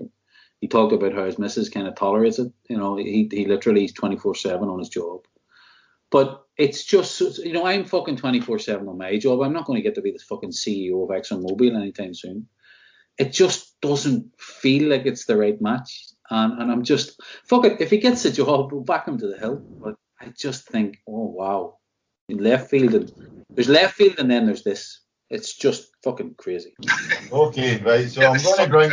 He talked about how his missus kind of tolerates it. He literally is 24/7 on his job. But it's just, I'm fucking 24/7 on my job. I'm not going to get to be the fucking CEO of ExxonMobil anytime soon. It just doesn't feel like it's the right match. And I'm just, fuck it, if he gets the job, we'll back him to the hill. But I just think, oh, wow. In left field, there's left field and then there's this. It's just fucking crazy. Okay, right. So I'm going to bring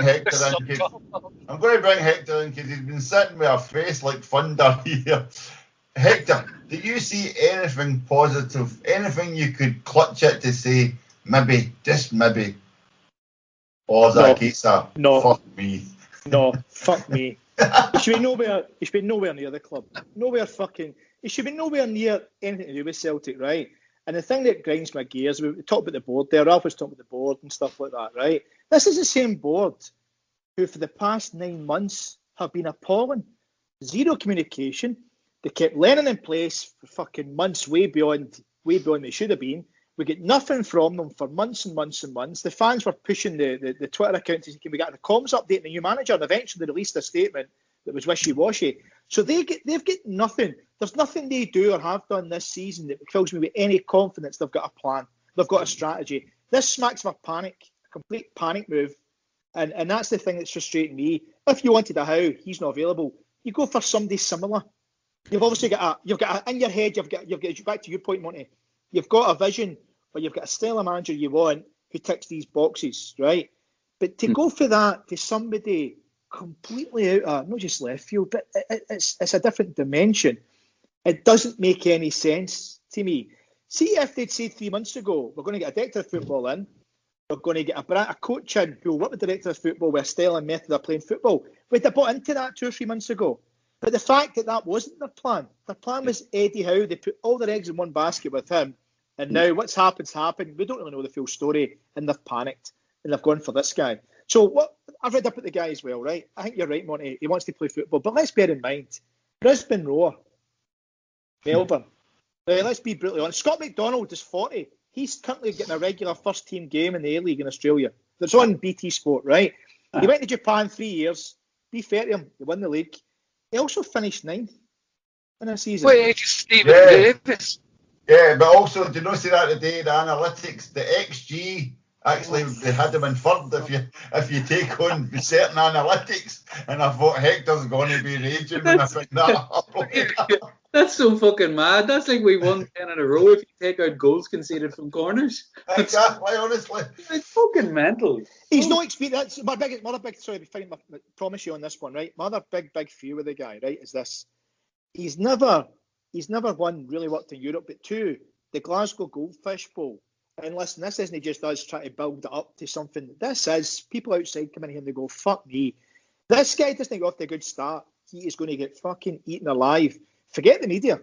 Hector in because he's been sitting with a face like thunder here. Hector, do you see anything positive, anything you could clutch at to say, maybe, just maybe? Or is that a case of, fuck me? No, fuck me. He should be nowhere near the club. He should be nowhere near anything to do with Celtic, right? And the thing that grinds my gears, we talked about the board there, Ralph was talking about the board and stuff like that, right? This is the same board who for the past 9 months have been appalling. Zero communication. They kept Lennon in place for fucking months, way beyond they should have been. We get nothing from them for months and months and months. The fans were pushing the Twitter account to say, can we get a comms update and a new manager? And eventually they released a statement that was wishy-washy. So they've got nothing. There's nothing they do or have done this season that fills me with any confidence they've got a plan. They've got a strategy. This smacks of a complete panic move. And that's the thing that's frustrating me. If you wanted a HOWE, he's not available. You go for somebody similar. You've obviously got in your head, you've got back to your point, Monty. You've got a vision, but you've got a style of manager you want who ticks these boxes, right? But to go for that to somebody completely out of not just left field, but it's a different dimension. It doesn't make any sense to me. See if they'd said 3 months ago, we're going to get a director of football in, we're going to get a coach in who will work with the director of football with a style and method of playing football. We'd have bought into that 2 or 3 months ago. But the fact that wasn't their plan. Their plan was Eddie Howe. They put all their eggs in one basket with him. And now what's happened. We don't really know the full story. And they've panicked. And they've gone for this guy. So I've read up at the guy as well, right? I think you're right, Monty. He wants to play football. But let's bear in mind, Brisbane Roar, Melbourne. Right, let's be brutally honest. Scott McDonald is 40. He's currently getting a regular first-team game in the A-League in Australia. That's on BT Sport, right? He went to Japan 3 years. Be fair to him. He won the league. He also finished 9th in a season. Wait, Stephen Davis. Yeah, but also, did you not see that today? The analytics, the XG, actually, they had them inferred if you take on certain analytics. And I thought Hector's going to be raging when I picked that up. That's so fucking mad. That's like we won 10 in a row if you take out goals conceded from corners. Exactly, honestly. It's fucking mental. He's no experience. My other big, sorry, I promise you on this one, right? My other big fear with the guy, right, is this. He's never, one, really worked in Europe, but 2, the Glasgow Goldfish Bowl. And listen, this isn't just us trying to build it up to something. This is people outside coming here and they go, fuck me. This guy doesn't go off to a good start. He is going to get fucking eaten alive. Forget the media.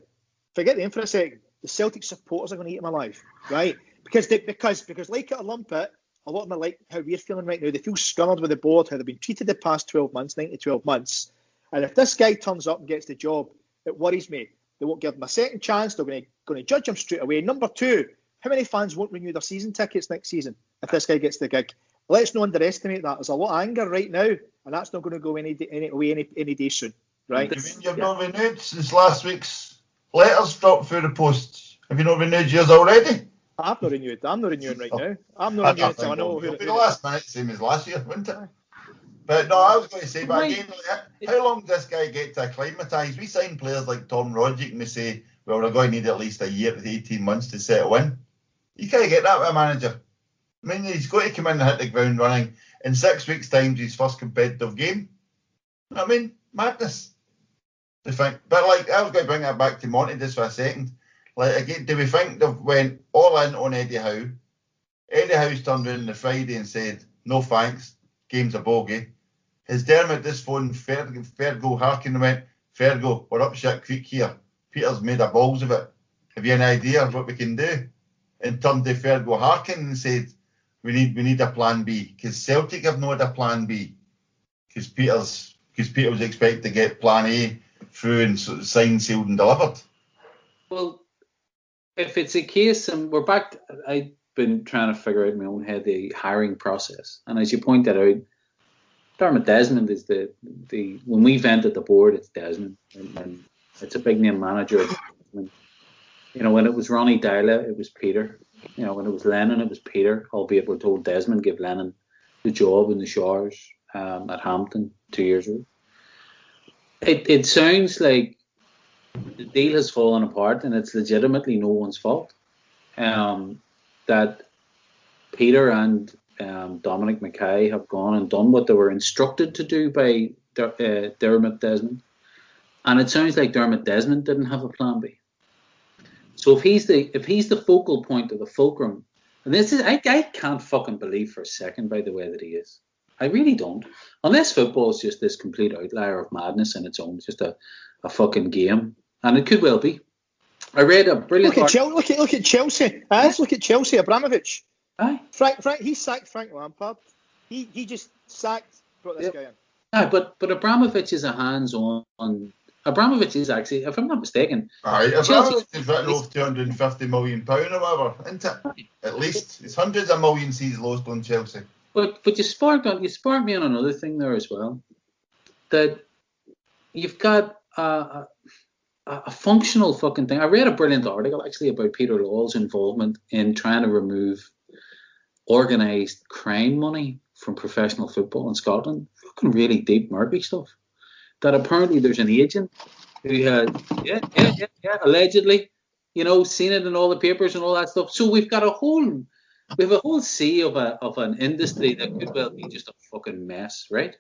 Forget the in for a second. The Celtic supporters are going to eat him alive, right? Because like it or lump it, a lot of them are like how we're feeling right now. They feel scunnered with the board, how they've been treated the past 9 to 12 months. And if this guy turns up and gets the job, it worries me. They won't give him a second chance. They're going to judge him straight away. Number two, how many fans won't renew their season tickets next season if this guy gets the gig? Let's not underestimate that. There's a lot of anger right now, and that's not going to go any day soon, right? You mean you've not renewed since last week's letters dropped through the post? Have you not renewed yours already? I've not renewed. I'm not renewing right now. I'm not renewing until I know who. It'll be the last minute, same as last year, wouldn't it? But no, I was going to say, but again, how long does this guy get to acclimatise? We sign players like Tom Roderick and we say, well, we're going to need at least a year to 18 months to settle in. You can't get that with a manager. I mean, he's got to come in and hit the ground running. In 6 weeks' time, his first competitive game. I mean, madness. To think. But like, I was going to bring that back to Monty just for a second. Like, again, do we think they've went all in on Eddie Howe? Eddie Howe's turned around on the Friday and said, no thanks, game's a bogey. Has Dermot just phoned Fergal Harkin and went, Fergal, we're up shit creek here. Peter's made a balls of it. Have you any idea of what we can do? And turned to Fergal Harkin and said, we need a plan B. Because Celtic have not had a plan B. Because Peter was expected to get plan A through and signed, sealed and delivered. Well, if it's a case, and we're back, I've been trying to figure out in my own head the hiring process. And as you pointed out, Dermot Desmond is the when we vented the board, it's Desmond. And it's a big name manager. You know, when it was Ronnie Dyla, it was Peter. You know, when it was Lennon, it was Peter, albeit we're told Desmond gave Lennon the job in the showers at Hampton 2 years ago. It sounds like the deal has fallen apart and it's legitimately no one's fault. That Peter and Dominic Mackay have gone and done what they were instructed to do by Dermot Desmond. And it sounds like Dermot Desmond didn't have a plan B. So if he's the focal point of the fulcrum, and this is I can't fucking believe for a second by the way that he is. I really don't. Unless football is just this complete outlier of madness in its own, it's just a fucking game. And it could well be. I read a brilliant look at Chelsea. Look at Chelsea, Abramovich. Aye. Frank, he sacked Frank Lampard. He just brought this guy in. Aye, but Abramovich is a hands-on. Abramovich is actually, if I'm not mistaken. Aye, Abramovich has written off £250 million or whatever, isn't it? At least it's hundreds of millions he's lost on Chelsea. But you sparked me on another thing there as well. That you've got a functional fucking thing. I read a brilliant article actually about Peter Lawwell's involvement in trying to remove organised crime money from professional football in Scotland. Fucking really deep, murky stuff. That apparently there's an agent who had, allegedly, seen it in all the papers and all that stuff. So we've got a whole sea of an industry that could well be just a fucking mess, right?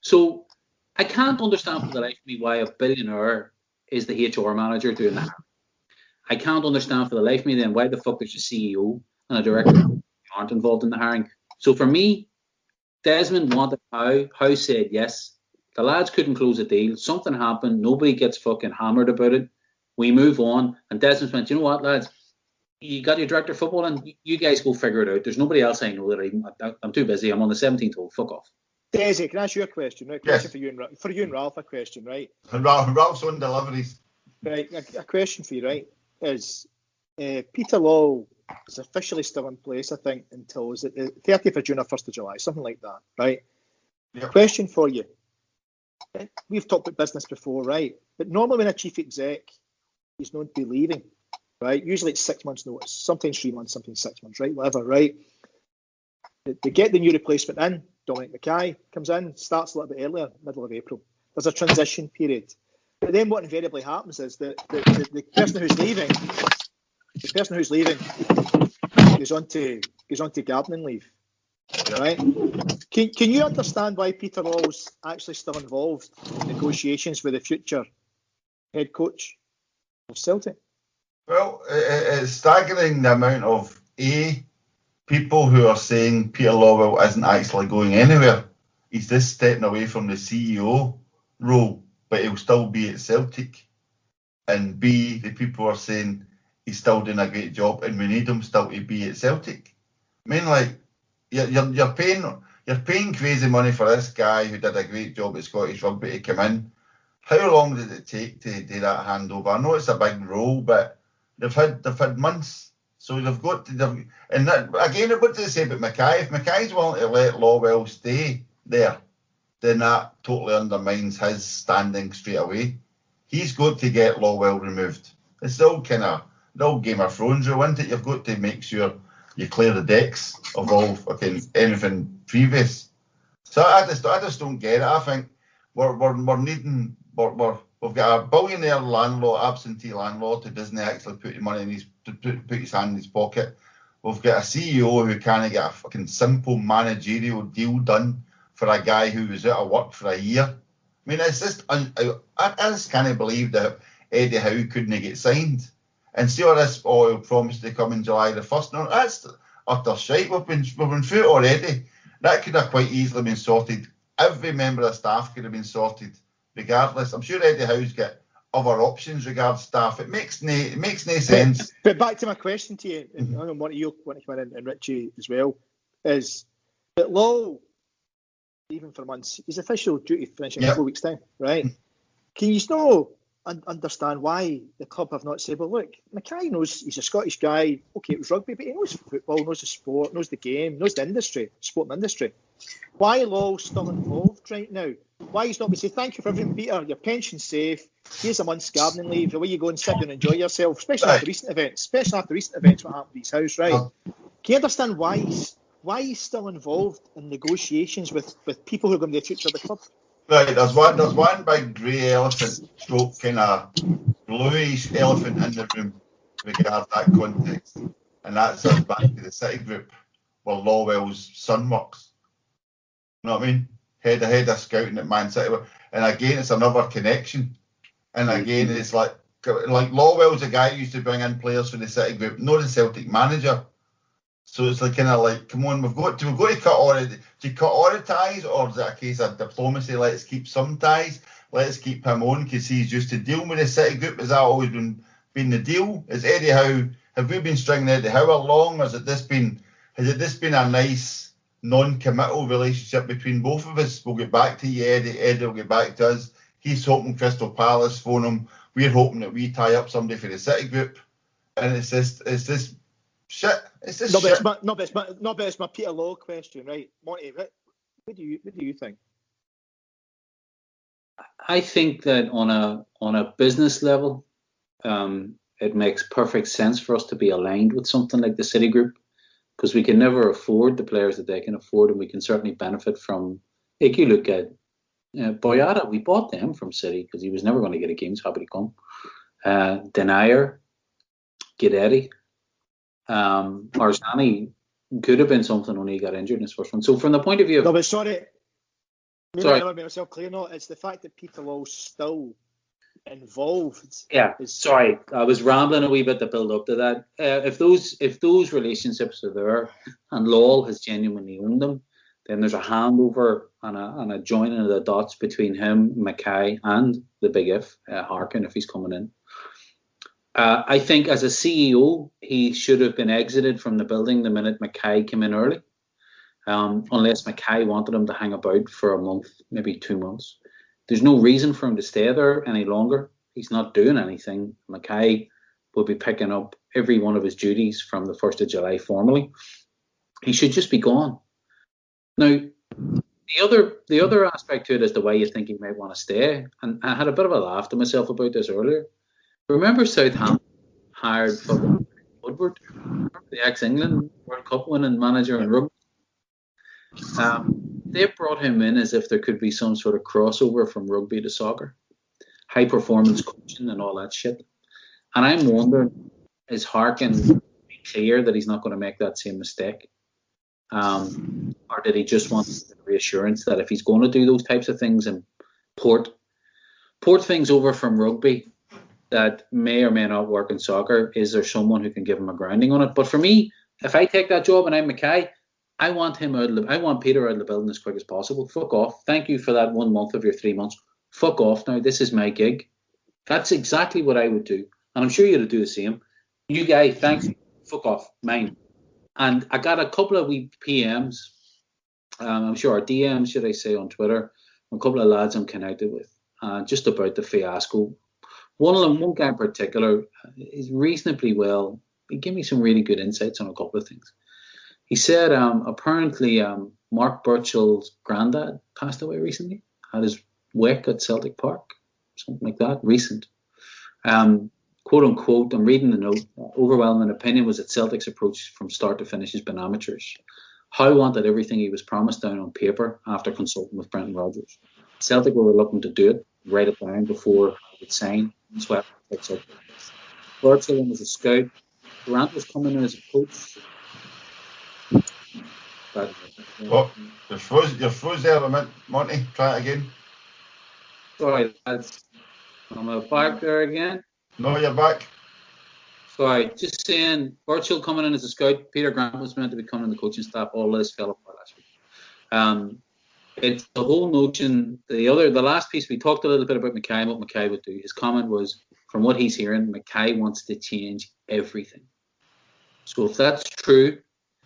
So I can't understand for the life of me why a billionaire is the HR manager doing that. I can't understand for the life of me then why the fuck there's a CEO and a director who aren't involved in the hiring. So for me, Desmond wanted Howe said yes. The lads couldn't close a deal. Something happened. Nobody gets fucking hammered about it. We move on. And Desmond went, you know what, lads? You got your director of football and you guys go figure it out. There's nobody else I know that I'm too busy. I'm on the 17th hole. Fuck off. Desi, can I ask you a question? Right? Yes. For you and Ralph, a question, right? And Ralph's on deliveries. Right, a question for you, right? Is Peter Law is officially still in place, I think, until is it the 30th of June or 1st of July, something like that, right? Yep. Question for you. We've talked about business before, right? But normally when a chief exec is known to be leaving, right? Usually it's 6 months notice, sometimes 3 months, sometimes 6 months, right? Whatever, right? They get the new replacement in. Dominic Mackay comes in, starts a little bit earlier, middle of April. There's a transition period. But then what invariably happens is that the person who's leaving goes on to gardening leave. Right? Can you understand why Peter Lawwell's actually still involved in negotiations with the future head coach of Celtic? Well, it's staggering the amount of people who are saying Peter Lawwell isn't actually going anywhere. He's just stepping away from the CEO role, but he'll still be at Celtic. And B, the people are saying he's still doing a great job and we need him still to be at Celtic. I mean, like, you're paying crazy money for this guy who did a great job at Scottish Rugby to come in, how long did it take to do that handover? I know it's a big role, but they've had months, so they've got to. And that, again, what did they say about Mackay? If Mackay's willing to let Lawwell stay there, then that totally undermines his standing straight away. He's got to get Lawwell removed. It's still kind of the old Game of Thrones rule, isn't it? You've got to make sure you clear the decks of all fucking anything previous. So I just don't get it. I think we've got a billionaire landlord, absentee landlord, who doesn't actually put his money in put his hand in his pocket. We've got a CEO who can't get a fucking simple managerial deal done for a guy who was out of work for a year. I mean, it's just I just can't believe that Eddie Howe couldn't get signed. And see all this oil promised to come in July the 1st. No, that's utter shite. We've been through it already. That could have quite easily been sorted. Every member of staff could have been sorted, regardless. I'm sure Eddie Howe's got other options regarding staff. It makes no sense. But back to my question to you, and I want you want to come in and Richie as well, is that Law, even for months, his official duty finishing in 4 weeks' time, right? Can you still understand why the club have not said, well, look, Mackay knows he's a Scottish guy. Okay, it was rugby, but he knows football, knows the sport, knows the game, knows the industry, sporting industry. Why Law's still involved right now? Why he's not been saying, thank you for everything, Peter, your pension's safe, here's a month's gardening leave, away you go and sit down and enjoy yourself, especially after recent events, what happened at his house, right? Can you understand why he's still involved in negotiations with people who are going to be the future of the club? Right, there's one big grey elephant, stroke kind of bluish elephant in the room regarding that context, and that's us back to the City Group where Lawwell's son works. You know what I mean? Head of scouting at Man City, and again it's another connection, and again it's like Lawwell's a guy who used to bring in players for the City Group, not the Celtic manager. So it's like kind of like, come on, we've got to cut all the ties, or is it a case of diplomacy? Let's keep some ties. Let's keep him on because he's used to dealing with the City Group. Has that always been the deal? Is Eddie Howe? Have we been stringing Eddie Howe along, or has it just been a nice non-committal relationship between both of us? We'll get back to you, Eddie. Eddie will get back to us. He's hoping Crystal Palace phone him. We're hoping that we tie up somebody for the City Group, and it's just shit. It's just shit. But it's my Peter Law question, right? Monty, what do you think? I think that on a business level, it makes perfect sense for us to be aligned with something like the City Group, because we can never afford the players that they can afford, and we can certainly benefit from. Like you look at Boyata, we bought them from City because he was never going to get a game. He's happy to come. Denier, Guidetti. Arzani could have been something when he got injured in his first one. So from the point of view of... No, but sorry. Maybe I never made myself clear. No, it's the fact that Peter Law's still involved. Yeah, sorry. I was rambling a wee bit to build up to that. If those relationships are there and Law has genuinely owned them, then there's a handover and a joining of the dots between him, Mackay, and the big Harkin, if he's coming in. I think as a CEO, he should have been exited from the building the minute Mackay came in early, unless Mackay wanted him to hang about for a month, maybe 2 months. There's no reason for him to stay there any longer. He's not doing anything. Mackay will be picking up every one of his duties from the 1st of July formally. He should just be gone. Now, the other aspect to it is the way you think he might want to stay. And I had a bit of a laugh to myself about this earlier. Remember Southampton hired Woodward, the ex-England World Cup winning manager in rugby? They brought him in as if there could be some sort of crossover from rugby to soccer, high performance coaching and all that shit. And I'm wondering, is Harkin clear that he's not going to make that same mistake? Or did he just want reassurance that if he's going to do those types of things and port things over from rugby that may or may not work in soccer, is there someone who can give him a grounding on it? But for me, if I take that job and I'm Mackay, I want Peter out of the building as quick as possible. Fuck off. Thank you for that 1 month of your 3 months. Fuck off now. This is my gig. That's exactly what I would do. And I'm sure you'd do the same. You guy, thanks. Fuck off. Mine. And I got a couple of wee PMs, I'm sure, DMs, should I say, on Twitter, a couple of lads I'm connected with. just about the fiasco. One guy in particular is reasonably well. He gave me some really good insights on a couple of things. He said apparently Mark Burchell's granddad passed away recently, had his wake at Celtic Park, something like that, recent. Quote unquote, I'm reading the note, overwhelming opinion was that Celtic's approach from start to finish has been amateurish. Howe wanted everything he was promised down on paper after consulting with Brendan Rodgers. Celtic were reluctant to do it, write it down before he would sign, and swept like Celtic. Burchell was a scout. Grant was coming in as a coach. Oh, you're froze there a minute, Monty. Try it again. Sorry, lads. I'm back there again. No, you're back. Sorry, just saying, Burchell coming in as a scout. Peter Grant was meant to be coming in the coaching staff. All this fell apart last week. It's the whole notion. The last piece, we talked a little bit about Mackay and what Mackay would do. His comment was, from what he's hearing, Mackay wants to change everything. So if that's true,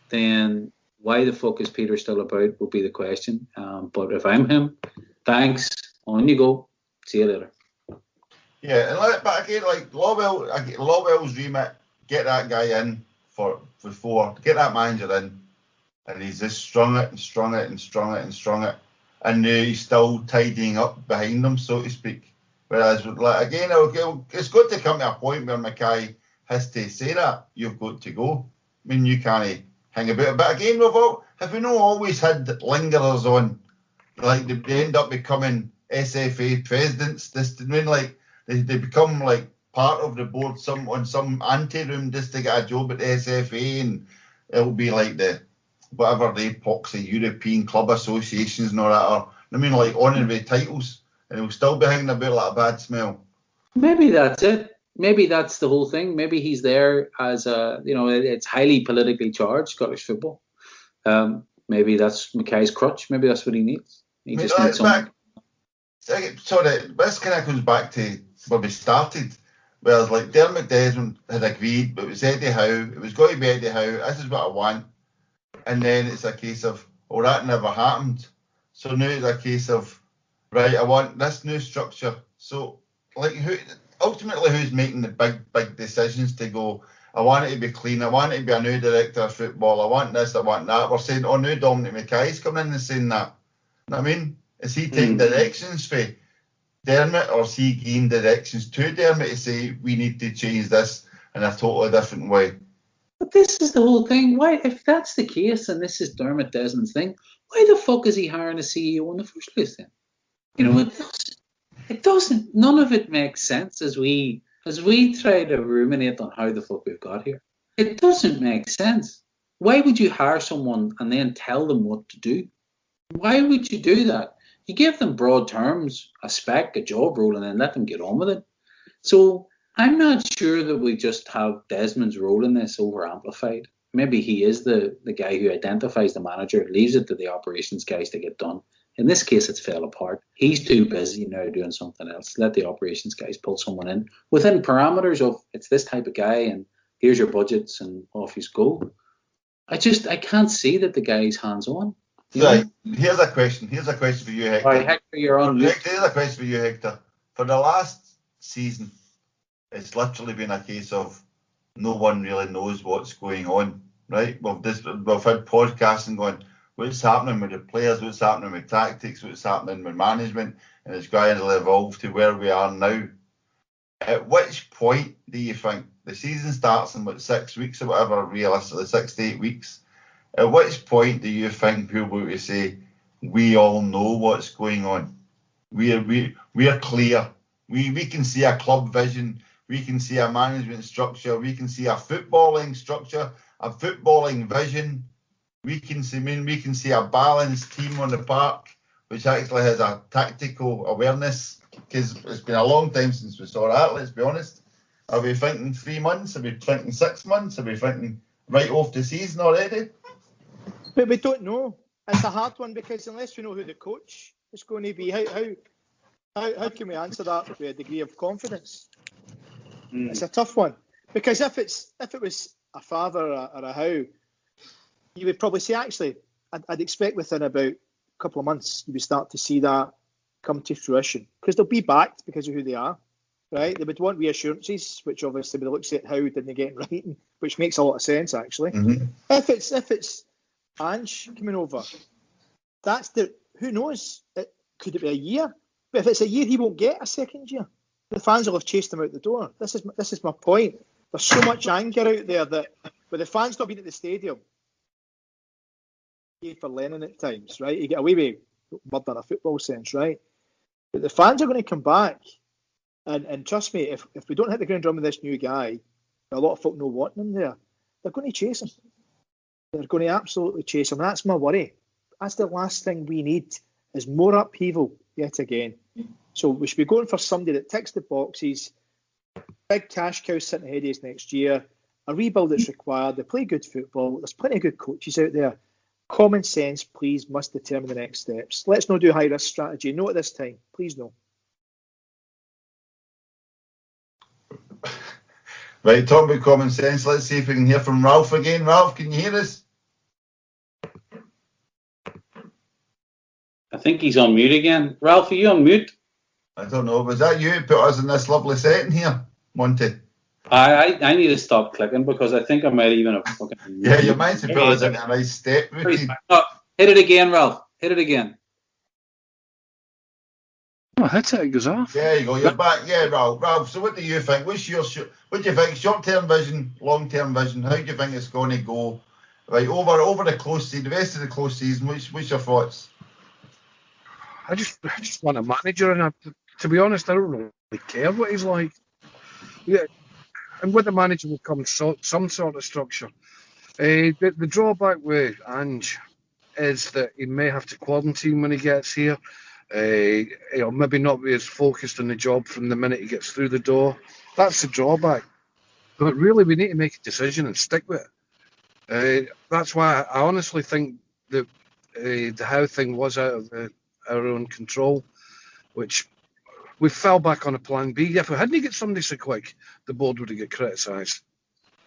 then why the fuck is Peter still about will be the question. But if I'm him, thanks. On you go. See you later. Yeah, but again, like Lawwell's remit, get that guy in get that manager in, and he's just strung it, and he's still tidying up behind him, so to speak. Whereas, like, again, it's got to come to a point where Mackay has to say that you've got to go. I mean, you can't hang about. But again, have we not always had lingerers on, like they end up becoming SFA presidents? They become like part of the board on some ante-room just to get a job at the SFA, and it'll be like the whatever they poxy European club associations and all that are. I mean, like honorary titles, and he'll still be hanging about like a bad smell. Maybe that's it. Maybe that's the whole thing. Maybe he's there as it's highly politically charged Scottish football. Maybe that's Mackay's crutch. Maybe that's what he needs. He just needs something. Sorry, this kind of comes back to where we started. Whereas like Dermot Desmond had agreed, but it was Eddie Howe. It was going to be Eddie Howe. This is what I want. And then it's a case of, oh, that never happened. So now it's a case of, right, I want this new structure. So like who's making the big decisions to go, I want it to be clean, I want it to be a new director of football, I want this, I want that. We're saying, oh, now Dominic Mackay's coming in and saying that. You know what I mean? Is he taking directions for Dermot, or is he giving directions to Dermot to say we need to change this in a totally different way? But this is the whole thing. Why, if that's the case and this is Dermot Desmond's thing, why the fuck is he hiring a CEO in the first place then? It doesn't. None of it makes sense as we try to ruminate on how the fuck we've got here. It doesn't make sense. Why would you hire someone and then tell them what to do? Why would you do that? You give them broad terms, a spec, a job role, and then let them get on with it. So I'm not sure that we just have Desmond's role in this over amplified. Maybe he is the guy who identifies the manager, leaves it to the operations guys to get done. In this case, it's fell apart. He's too busy now doing something else. Let the operations guys pull someone in within parameters of it's this type of guy and here's your budgets and off you go. I can't see that the guy's hands on. Right. Here's a question for you, Hector. Right, Hector, you're on. Here's a question for you, Hector. For the last season, it's literally been a case of no one really knows what's going on, right? We've had podcasting going, what's happening with the players, what's happening with tactics, what's happening with management, and it's gradually evolved to where we are now. At which point do you think the season starts in 6 weeks or whatever, realistically 6 to 8 weeks? At which point do you think people will say, we all know what's going on? We're clear. We can see a club vision. We can see a management structure. We can see a footballing structure, a footballing vision. We can see a balanced team on the park, which actually has a tactical awareness, because it's been a long time since we saw that, let's be honest. Are we thinking 3 months? Are we thinking 6 months? Are we thinking right off the season already? But we don't know. It's a hard one, because unless we know who the coach is going to be, how can we answer that with a degree of confidence? It's a tough one, because if it was a father or a Howe, you would probably say, actually, I'd expect within about a couple of months you would start to see that come to fruition, because they'll be backed because of who they are, right? They would want reassurances, which obviously with the looks at how didn't they get in writing, which makes a lot of sense actually. Mm-hmm. If it's Ange coming over, who knows? Could it be a year? But if it's a year, he won't get a second year. The fans will have chased him out the door. This is my point. There's so much anger out there that with the fans not being at the stadium, for Lennon at times, right? You get away with murder in a football sense, right? But the fans are going to come back, and trust me, if we don't hit the ground running with this new guy, a lot of folk know wanting him there, they're going to chase him. They're going to absolutely chase him. That's my worry. That's the last thing we need, is more upheaval yet again. So we should be going for somebody that ticks the boxes, big cash cow sitting ahead of us next year, a rebuild that's required, they play good football, there's plenty of good coaches out there. Common sense, please, must determine the next steps. Let's not do high-risk strategy. No at this time. Please no. Right, talking about common sense, let's see if we can hear from Ralph again. Ralph, can you hear us? I think he's on mute again. Ralph, are you on mute? I don't know. Was that you who put us in this lovely setting here, Monty? I need to stop clicking because I think I might even have fucking... Yeah, you might have put us in a nice step routine. Oh, hit it again, Ralph. Hit it again. Oh, hit it, it goes off. There you go, you're back. Yeah, Ralph, so what do you think? What do you think? Short-term vision, long-term vision, how do you think it's going to go? Right, over the close season, the rest of the close season, what's your thoughts? I just want a manager, and to be honest, I don't really care what he's like. Yeah, and with the manager will come some sort of structure. The drawback with Ange is that he may have to quarantine when he gets here. He'll maybe not be as focused on the job from the minute he gets through the door. That's the drawback. But really, we need to make a decision and stick with it. That's why I honestly think that the HOWE thing was out of our own control, which we fell back on a plan B. If we hadn't get somebody so quick, the board would have got criticised.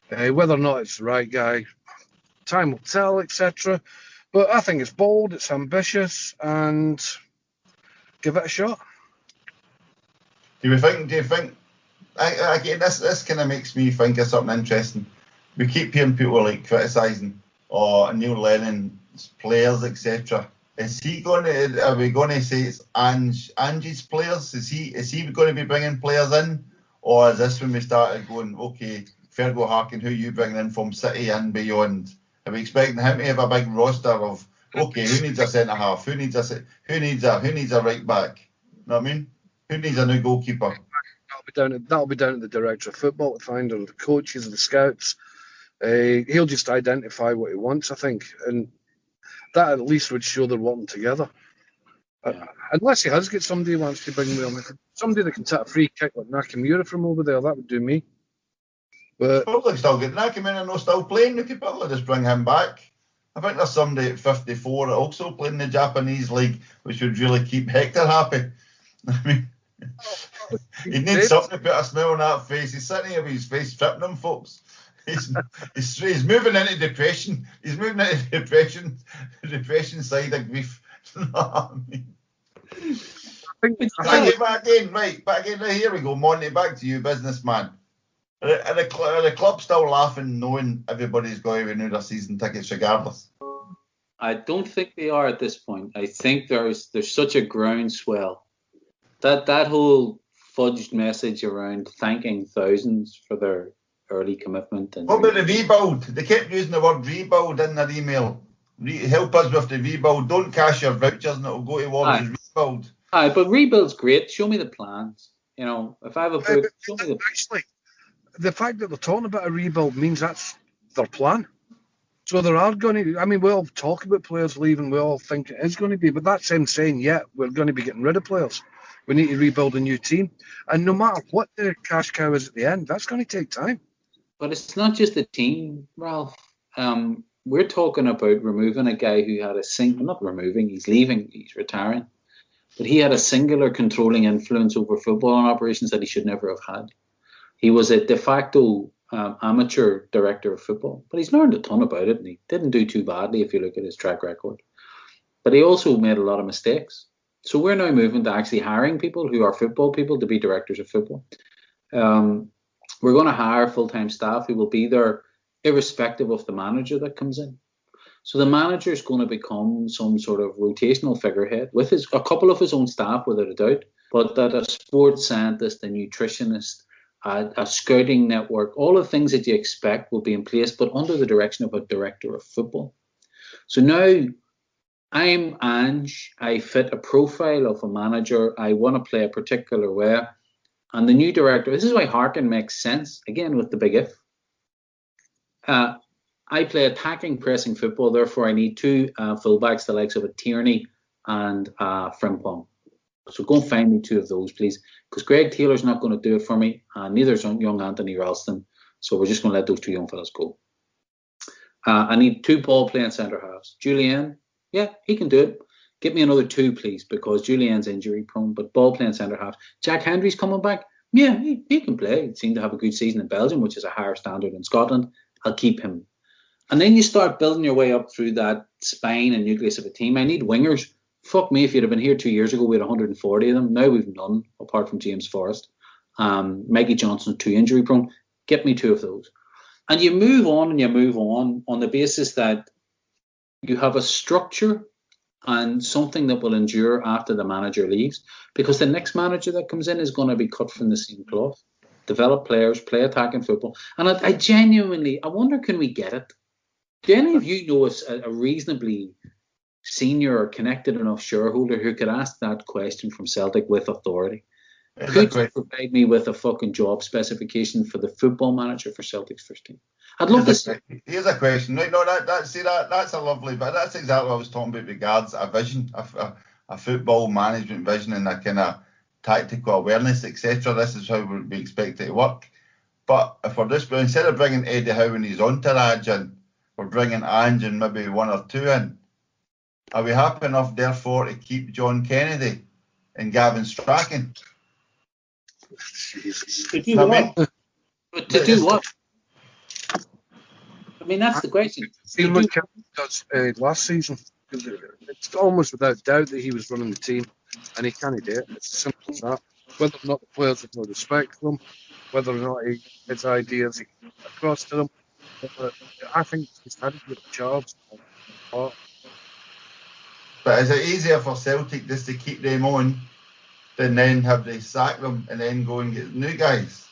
Whether or not it's the right guy, time will tell, etc. But I think it's bold, it's ambitious, and give it a shot. Do you think? Again, this kind of makes me think of something interesting. We keep hearing people like criticising Neil Lennon's players, etc. Is he going to? Are we going to say it's Ange's players? Is he going to be bringing players in, or is this when we started going? Okay, Fergal Harkin, who are you bringing in from City and beyond? Are we expecting him to have a big roster of? Okay, who needs a centre half? Who needs a right back? You know what I mean? Who needs a new goalkeeper? That'll be down to the director of football to find, or the coaches, or the scouts. He'll just identify what he wants, I think, and that at least would show they're working together. Unless he has got somebody who wants to bring me on, somebody that can take a free kick like Nakamura from over there, that would do me. But probably still get Nakamura and still playing. We could probably just bring him back. I think there's somebody at 54 also playing the Japanese league, which would really keep Hector happy. I mean, he needs something to put a smile on that face. He's sitting here with his face tripping him, folks. He's moving into depression. He's moving into the depression side of grief. You know what I mean? Back again. Right, here we go, Monty. Back to you, businessman. Are the club still laughing, knowing everybody's going to renew their season tickets regardless? I don't think they are at this point. I think there's such a groundswell that whole fudged message around thanking thousands for their early commitment. And what about the rebuild? They kept using the word rebuild in their email. Help us with the rebuild. Don't cash your vouchers and it'll go towards the rebuild. But rebuild's great. Show me the plans. You know, if I have a book, show me the actually. The fact that they're talking about a rebuild means that's their plan. So there are going to... I mean, we all talk about players leaving. We all think it is going to be. But that's them saying, yeah, we're going to be getting rid of players. We need to rebuild a new team. And no matter what the cash cow is at the end, that's going to take time. But it's not just the team, Ralph. We're talking about removing a guy who had not removing, he's leaving, he's retiring. But he had a singular controlling influence over football and operations that he should never have had. He was a de facto amateur director of football, but he's learned a ton about it, and he didn't do too badly if you look at his track record. But he also made a lot of mistakes. So we're now moving to actually hiring people who are football people to be directors of football. We're going to hire full-time staff who will be there irrespective of the manager that comes in. So the manager is going to become some sort of rotational figurehead with a couple of his own staff, without a doubt, but that a sports scientist, a nutritionist, a scouting network, all the things that you expect will be in place, but under the direction of a director of football. So now I'm Ange. I fit a profile of a manager. I want to play a particular way. And the new director, this is why Harkin makes sense, again, with the big if. I play attacking, pressing football, therefore I need two fullbacks, the likes of a Tierney and Frimpong. So go and find me two of those, please, because Greg Taylor's not going to do it for me, and neither is young Anthony Ralston. So we're just going to let those two young fellas go. I need two ball-playing centre-halves. Julian, yeah, he can do it. Get me another two, please, because Julian's injury-prone, but ball-playing centre-halves. Jack Hendry's coming back. Yeah, he can play. He seemed to have a good season in Belgium, which is a higher standard in Scotland. I'll keep him. And then you start building your way up through that spine and nucleus of a team. I need wingers. Fuck me, if you'd have been here 2 years ago, we had 140 of them. Now we've none, apart from James Forrest. Maggie Johnson, too injury prone. Get me two of those. And you move on the basis that you have a structure and something that will endure after the manager leaves. Because the next manager that comes in is going to be cut from the same cloth. Develop players, play attacking football. And I genuinely, I wonder, can we get it? Do any of you know a reasonably senior or connected enough shareholder who could ask that question from Celtic with authority? Could you provide me with a fucking job specification for the football manager for Celtic's first team? I'd love to see. Here's a question. No, that's a lovely, but that's exactly what I was talking about regards a vision, a football management vision and a kind of tactical awareness, etc. This is how we expect it to work. But if we're just, instead of bringing Eddie Howe and his entourage in, we're bringing Ange and maybe one or two in. Are we happy enough, therefore, to keep John Kennedy and Gavin Strachan? To do what? But to do what? I mean, that's the question. See what Kennedy does last season. It's almost without doubt that he was running the team, and he can't do it. It's as simple as that. Whether or not the players have no respect for him, whether or not he gets ideas across to them. I think he's had a good job. But is it easier for Celtic just to keep them on than then have they sack them and then go and get new guys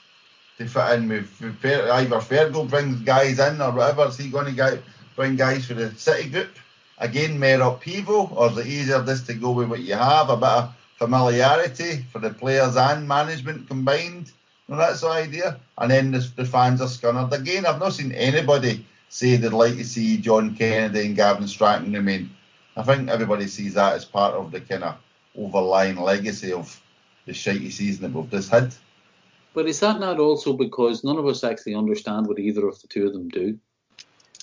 to fit in with either Fergal brings guys in or whatever? Is he going to bring guys for the City group? Again, more upheaval, or is it easier just to go with what you have, a bit of familiarity for the players and management combined? Well, that's the idea. And then the fans are scunnered. Again, I've not seen anybody say they'd like to see John Kennedy and Gavin Strachan remain. I think everybody sees that as part of the kind of overlying legacy of the shitey season that we've just had. But is that not also because none of us actually understand what either of the two of them do?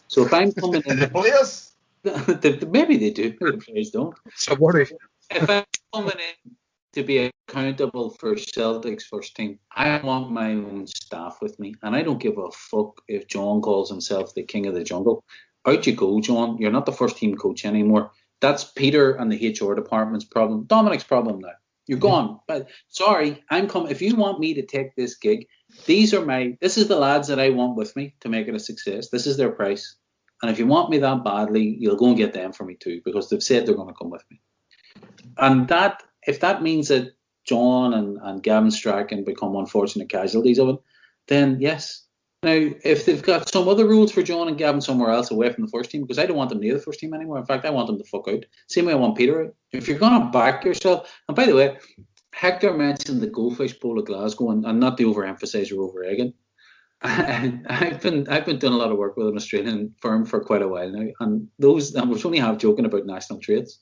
So if I'm coming in... The players? Maybe they do, maybe the players don't. So worry. If I'm coming in to be accountable for Celtic's first team, I want my own staff with me, and I don't give a fuck if John calls himself the king of the jungle. Out you go, John. You're not the first team coach anymore. That's Peter and the HR department's problem. Dominic's problem now. You're gone. But sorry, I'm coming. If you want me to take this gig, this is the lads that I want with me to make it a success. This is their price. And if you want me that badly, you'll go and get them for me too, because they've said they're going to come with me. And that, if that means that John and Gavin Strachan become unfortunate casualties of it, then yes. Now, if they've got some other rules for John and Gavin somewhere else away from the first team, because I don't want them near the first team anymore. In fact, I want them to fuck out. Same way I want Peter out. If you're going to back yourself, and by the way, Hector mentioned the Goldfish Bowl of Glasgow, and not to overemphasise or over-egg. I've been doing a lot of work with an Australian firm for quite a while now, and we're only half joking about national trades.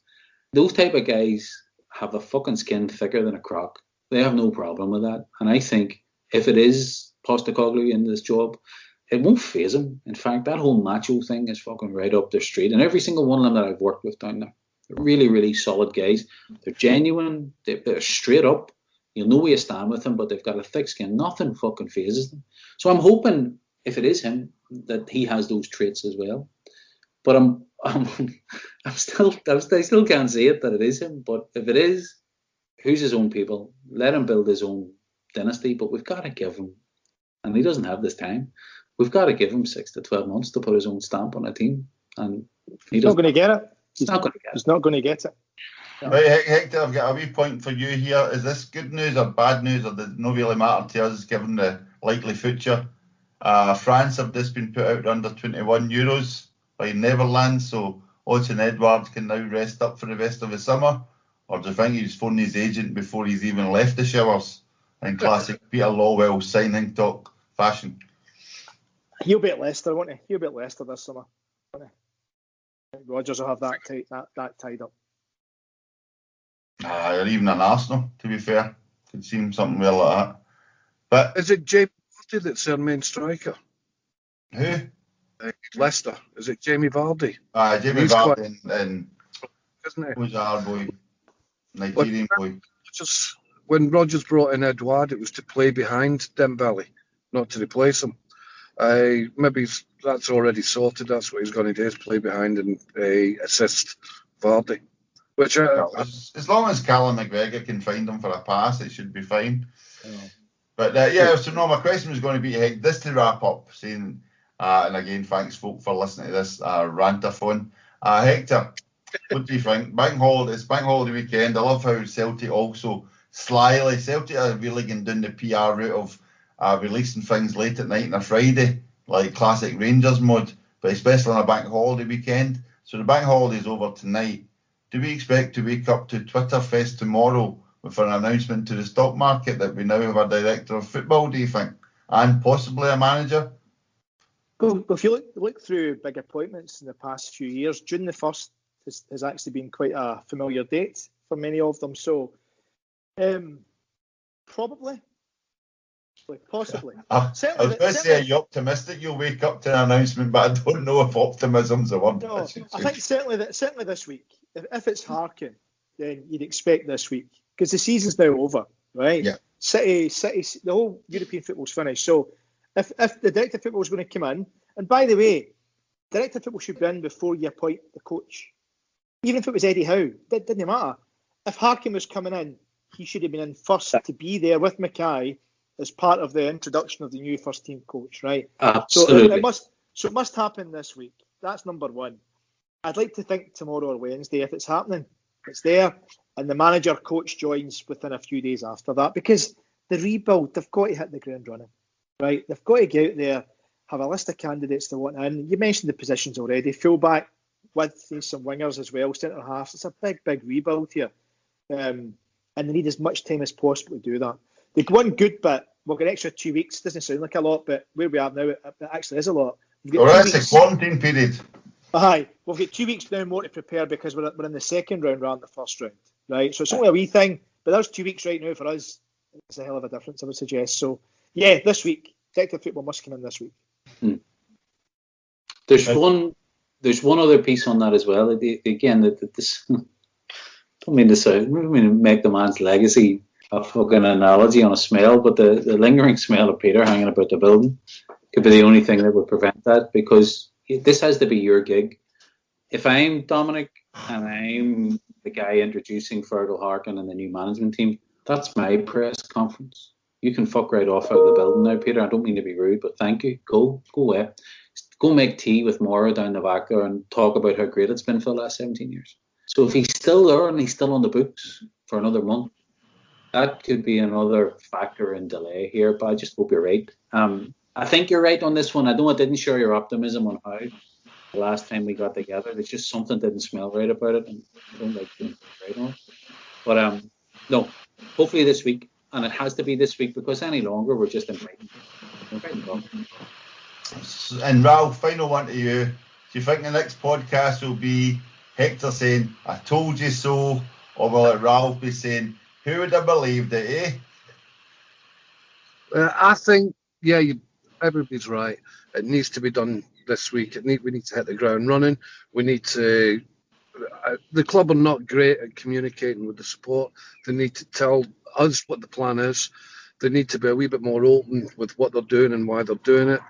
Those type of guys have a fucking skin thicker than a croc. They have no problem with that, and I think if it is Postecoglou in this job, it won't faze him. In fact, that whole macho thing is fucking right up their street, and every single one of them that I've worked with down there, they're really, really solid guys. They're genuine. They're straight up. You'll know where you stand with them, but they've got a thick skin. Nothing fucking phases them. So I'm hoping, if it is him, that he has those traits as well. But I still can't see it that it is him. But if it is, who's his own people? Let him build his own dynasty. But we've got to give him, and he doesn't have this time. We've got to give him 6 to 12 months to put his own stamp on a team, and he's not going to get it. He's not going to get it. He's not going to get it. No. Right, Hector, I've got a wee point for you here. Is this good news or bad news, or does it not really matter to us given the likely future? France have just been put out under 21 Euros by Netherlands, so Odsonne Edouard can now rest up for the rest of the summer. Or do you think he's phoned his agent before he's even left the showers in classic Peter Lawwell signing talk fashion? He'll be at Leicester, won't he? He'll be at Leicester this summer, won't he? Rodgers will have that tied up. Or even an Arsenal, to be fair. Could seem something well like that. But is it Jamie Vardy that's their main striker? Who? Leicester. Is it Jamie Vardy? Jamie Vardy and isn't it? Who's our boy? Nigerian boy. When Rodgers brought in Edouard, it was to play behind Dembele, not to replace him. Maybe that's already sorted. That's what he's going to do, is play behind and assist Vardy. Which as long as Callum McGregor can find him for a pass, it should be fine. Yeah. But so no, my question was going to be this to wrap up, saying, and again, thanks folk for listening to this rantathon. Hector, what do you think? Bank holiday weekend. I love how Celtic also Celtic are really going down the PR route of releasing things late at night on a Friday, like classic Rangers mode, but especially on a bank holiday weekend. So the bank holiday is over tonight. Do we expect to wake up to Twitter Fest tomorrow with an announcement to the stock market that we now have a director of football, do you think? And possibly a manager? Well, if you look through big appointments in the past few years, June the 1st has actually been quite a familiar date for many of them. So, probably. Possibly. I was going to say, are you optimistic you'll wake up to an announcement, but I don't know if optimism's a word. No, I think certainly this week. If it's Harkin, then you'd expect this week, because the season's now over, right? Yeah. City, the whole European football's finished. So if the director of football is going to come in, and by the way, director of football should be in before you appoint the coach. Even if it was Eddie Howe, it didn't matter. If Harkin was coming in, he should have been in first to be there with Mackay as part of the introduction of the new first team coach, right? Absolutely. So it must happen this week. That's number one. I'd like to think tomorrow or Wednesday, if it's happening, it's there, and the manager coach joins within a few days after that, because the rebuild, they've got to hit the ground running, right? They've got to get out there, have a list of candidates they want in. You mentioned the positions already, fullback with some wingers as well, centre half. It's a big rebuild here, and they need as much time as possible to do that. The one good bit, we'll get an extra 2 weeks. Doesn't sound like a lot, but where we are now, it actually is a lot. That's the quarantine period. Aye, we've got 2 weeks now more to prepare, because we're in the second round rather than the first round, right? So it's only a wee thing, but there's 2 weeks right now for us. It's a hell of a difference, I would suggest. So yeah, this week, Detective Football must come in this week. There's one other piece on that as well. Again, this don't mean to make the man's legacy a fucking analogy on a smell, but the lingering smell of Peter hanging about the building could be the only thing that would prevent that, because this has to be your gig. If I'm Dominic and I'm the guy introducing Fergal Harkin and the new management team, that's my press conference. You can fuck right off out of the building now, Peter. I don't mean to be rude, but thank you. Go away. Go make tea with Maura down the back there and talk about how great it's been for the last 17 years. So if he's still there and he's still on the books for another month, that could be another factor in delay here, but I just hope you're right. I think you're right on this one. I know I didn't share your optimism on how the last time we got together. There's just something didn't smell right about it, and I don't like being right on it. But no, hopefully this week, and it has to be this week, because any longer we're just inviting. And Ralph, final one to you. Do you think the next podcast will be Hector saying, "I told you so," or will it Ralph be saying, "Who would have believed it, eh?" I think, everybody's right. It needs to be done this week. We need to hit the ground running. We need to. The club are not great at communicating with the support. They need to tell us what the plan is. They need to be a wee bit more open with what they're doing and why they're doing it.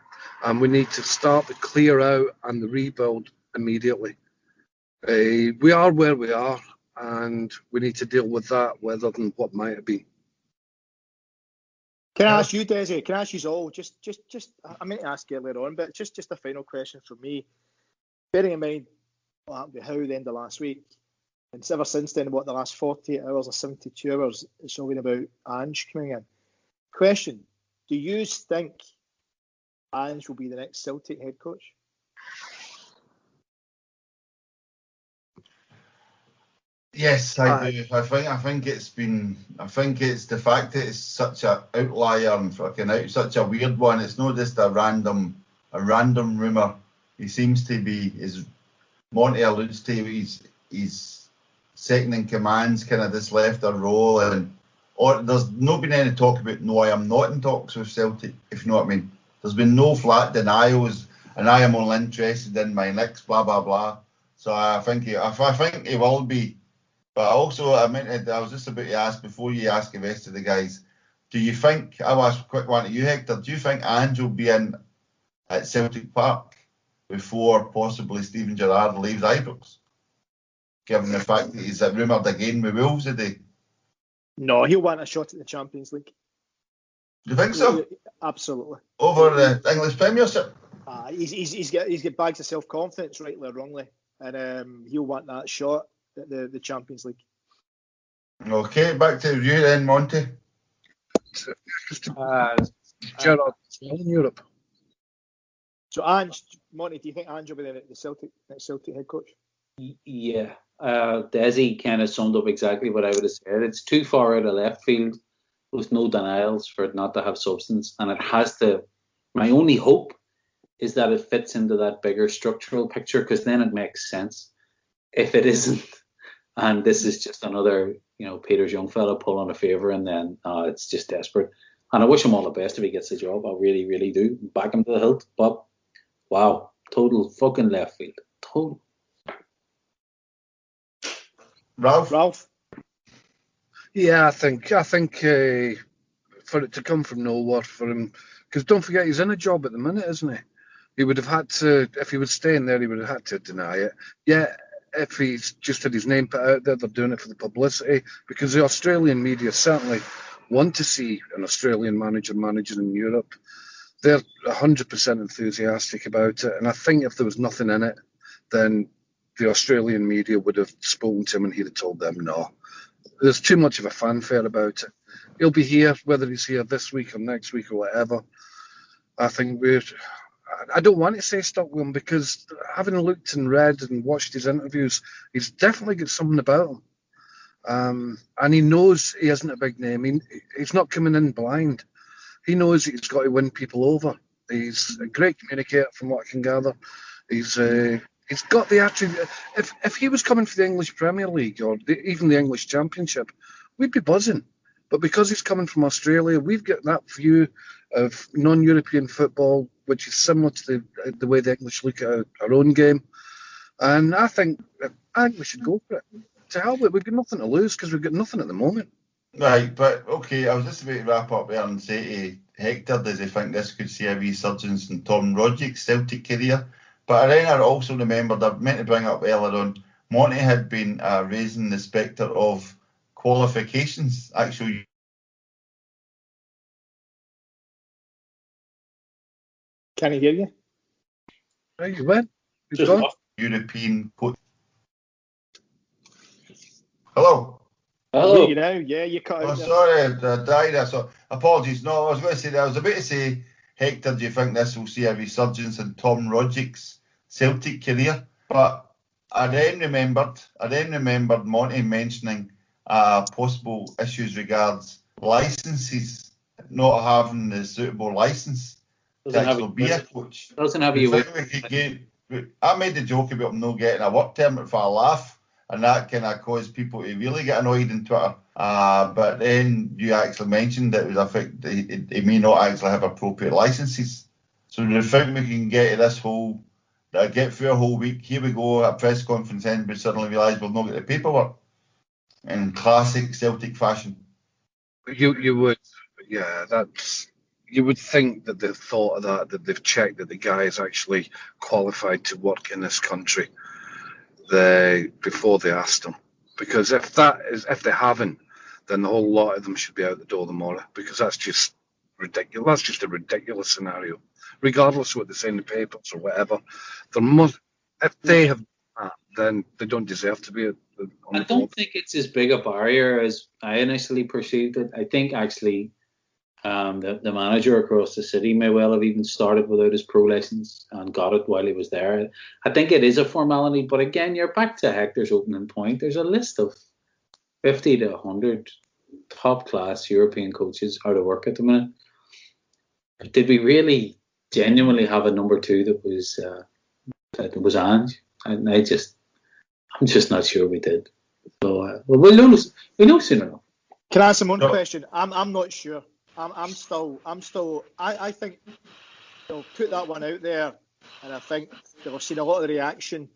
And we need to start the clear out and the rebuild immediately. We are where we are, and we need to deal with that rather than what might have been. Can I ask you, Desi? Can I ask you all? Just. I meant to ask earlier on, but just a final question from me. Bearing in mind what happened with HOWE the end of last week, and ever since then, what the last 48 hours or 72 hours, it's all been about Ange coming in. Question: do you think Ange will be the next Celtic head coach? Yes, I do. I think it's the fact that it's such an outlier and such a weird one. It's not just a random rumour. He seems to be, as Monty alludes to, he's second in command's kind of just left a role, or there's not been any talk about no, I am not in talks with Celtic, if you know what I mean. There's been no flat denials, and I am only interested in my next blah blah blah. So I think he will be. But also, I was just about to ask, before you ask the rest of the guys, do you think, I'll ask a quick one to you, Hector, do you think Ange will be in at Celtic Park before possibly Steven Gerrard leaves Ibrox? Given the fact that he's rumoured again with Wolves today. No, he'll want a shot at the Champions League. Do you think so? Absolutely. Over the English Premiership? He's got bags of self-confidence, rightly or wrongly, and he'll want that shot at the Champions League. Okay, back to you then, Monty. Gerrard in Europe. So Ange, Monty, do you think Ange will be the next Celtic head coach? Yeah. Desi kind of summed up exactly what I would have said. It's too far out of left field with no denials for it not to have substance, and it has to. My only hope is that it fits into that bigger structural picture, because then it makes sense. If it isn't, and this is just another, Peter's young fella pulling a favour, and then it's just desperate. And I wish him all the best if he gets the job. I really, really do. Back him to the hilt. But wow, total fucking left field. Total. Ralph? Yeah, I think for it to come from nowhere for him, because don't forget he's in a job at the minute, isn't he? He would have had to, if he was staying there, he would have had to deny it. Yeah, if he's just had his name put out there, they're doing it for the publicity, because the Australian media certainly want to see an Australian manager in Europe. They're 100% enthusiastic about it, and I think if there was nothing in it, then the Australian media would have spoken to him and he'd have told them no. There's too much of a fanfare about it. He'll be here, whether he's here this week or next week or whatever. I think I don't want to say stuck with him, because having looked and read and watched his interviews, he's definitely got something about him. And he knows he isn't a big name. He's not coming in blind. He knows he's got to win people over. He's a great communicator from what I can gather. He's got the attribute. If he was coming for the English Premier League or even the English Championship, we'd be buzzing. But because he's coming from Australia, we've got that view of non-European football, which is similar to the way the English look at our own game. And I think we should go for it. To hell with it, we've got nothing to lose, because we've got nothing at the moment. Right, but okay, I was just about to wrap up there and say to Hector, does he think this could see a resurgence in Tom Rodgick's Celtic career? But then I also remembered, I meant to bring up earlier on, Monty had been raising the spectre of qualifications, actually. Can I hear you? Right, you went. Just gone. European coach. Hello? Hello. You now? Yeah, you cut out. Sorry, I died. So apologies. No, I was about to say, Hector, do you think this will see a resurgence in Tom Rodgick's Celtic career? But I then remembered Monty mentioning possible issues regards licenses, not having the suitable license to actually be a coach. Doesn't have you. I made the joke about him not getting a work permit for a laugh, and that kind of caused people to really get annoyed on Twitter. But then you actually mentioned that it was a fact that he may not actually have appropriate licenses. So do you think we can get through a whole week? Here we go, a press conference end, we suddenly realise we'll not get the paperwork in classic Celtic fashion. You would, yeah. you would think that they've thought of that they've checked that the guy is actually qualified to work in this country before they asked him. Because if they haven't, then the whole lot of them should be out the door tomorrow, because that's just ridiculous. That's just a ridiculous scenario. Regardless of what they say in the papers or whatever, if they have that, then they don't deserve to be on the I board. don't think it's as big a barrier as I initially perceived it. I think actually the manager across the city may well have even started without his pro license and got it while he was there. I think it is a formality, but again, you're back to Hector's opening point. There's a list of 50 to 100 top-class European coaches out of work at the minute. Did we really genuinely have a number two that was Ange? And I'm just not sure we did. So we'll know soon enough. Can I ask him one question? I'm not sure. I'm still. I think they'll put that one out there, and I think they've seen a lot of the reaction,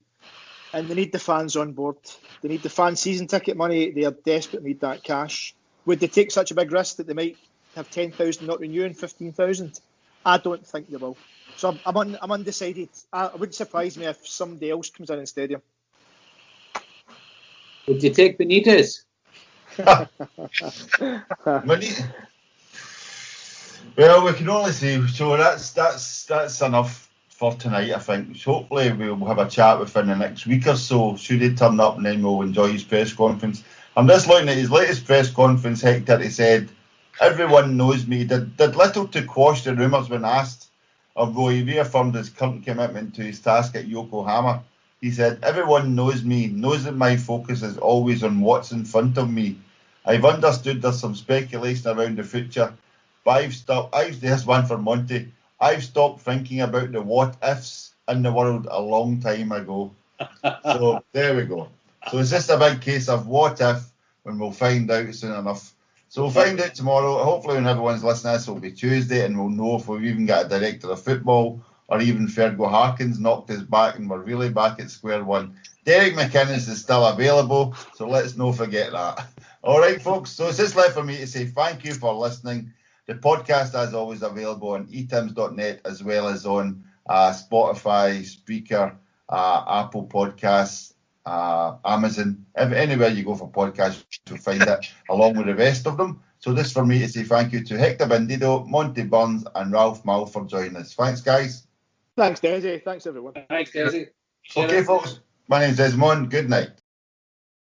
and they need the fans on board. They need the fan season ticket money. They are desperate need that cash. Would they take such a big risk that they might have 10,000 not renewing 15,000? I don't think they will. So I'm undecided. It wouldn't surprise me if somebody else comes in stadium. Would you take Benitez? Well, we can only say so. That's enough for tonight, I think. Hopefully we'll have a chat within the next week or so. Should he turn up, and then we'll enjoy his press conference. I'm just looking at his latest press conference, Hector. He said, "Everyone knows me." Did little to quash the rumours when asked, although he reaffirmed his current commitment to his task at Yokohama. He said, "Everyone knows me, knows that my focus is always on what's in front of me. I've understood there's some speculation around the future, but there's one for Monty. I've stopped thinking about the what ifs in the world a long time ago." So there we go. So it's just a big case of what if, when we'll find out soon enough. So we'll find out tomorrow. Hopefully when everyone's listening, this will be Tuesday, and we'll know if we've even got a director of football, or even Fergal Harkins knocked us back and we're really back at square one. Derek McInnes is still available, so let's not forget that. All right, folks. So it's just left for me to say thank you for listening. The podcast, as always, available on etims.net, as well as on Spotify, Spreaker, Apple Podcasts, Amazon. Anywhere you go for podcasts, you'll find it, along with the rest of them. So this for me to say thank you to Hector Bandido, Monty Burns, and Ralph Mull for joining us. Thanks, guys. Thanks, Desi. Thanks, everyone. Thanks, Desi. Okay, folks. My name's Desmond. Good night.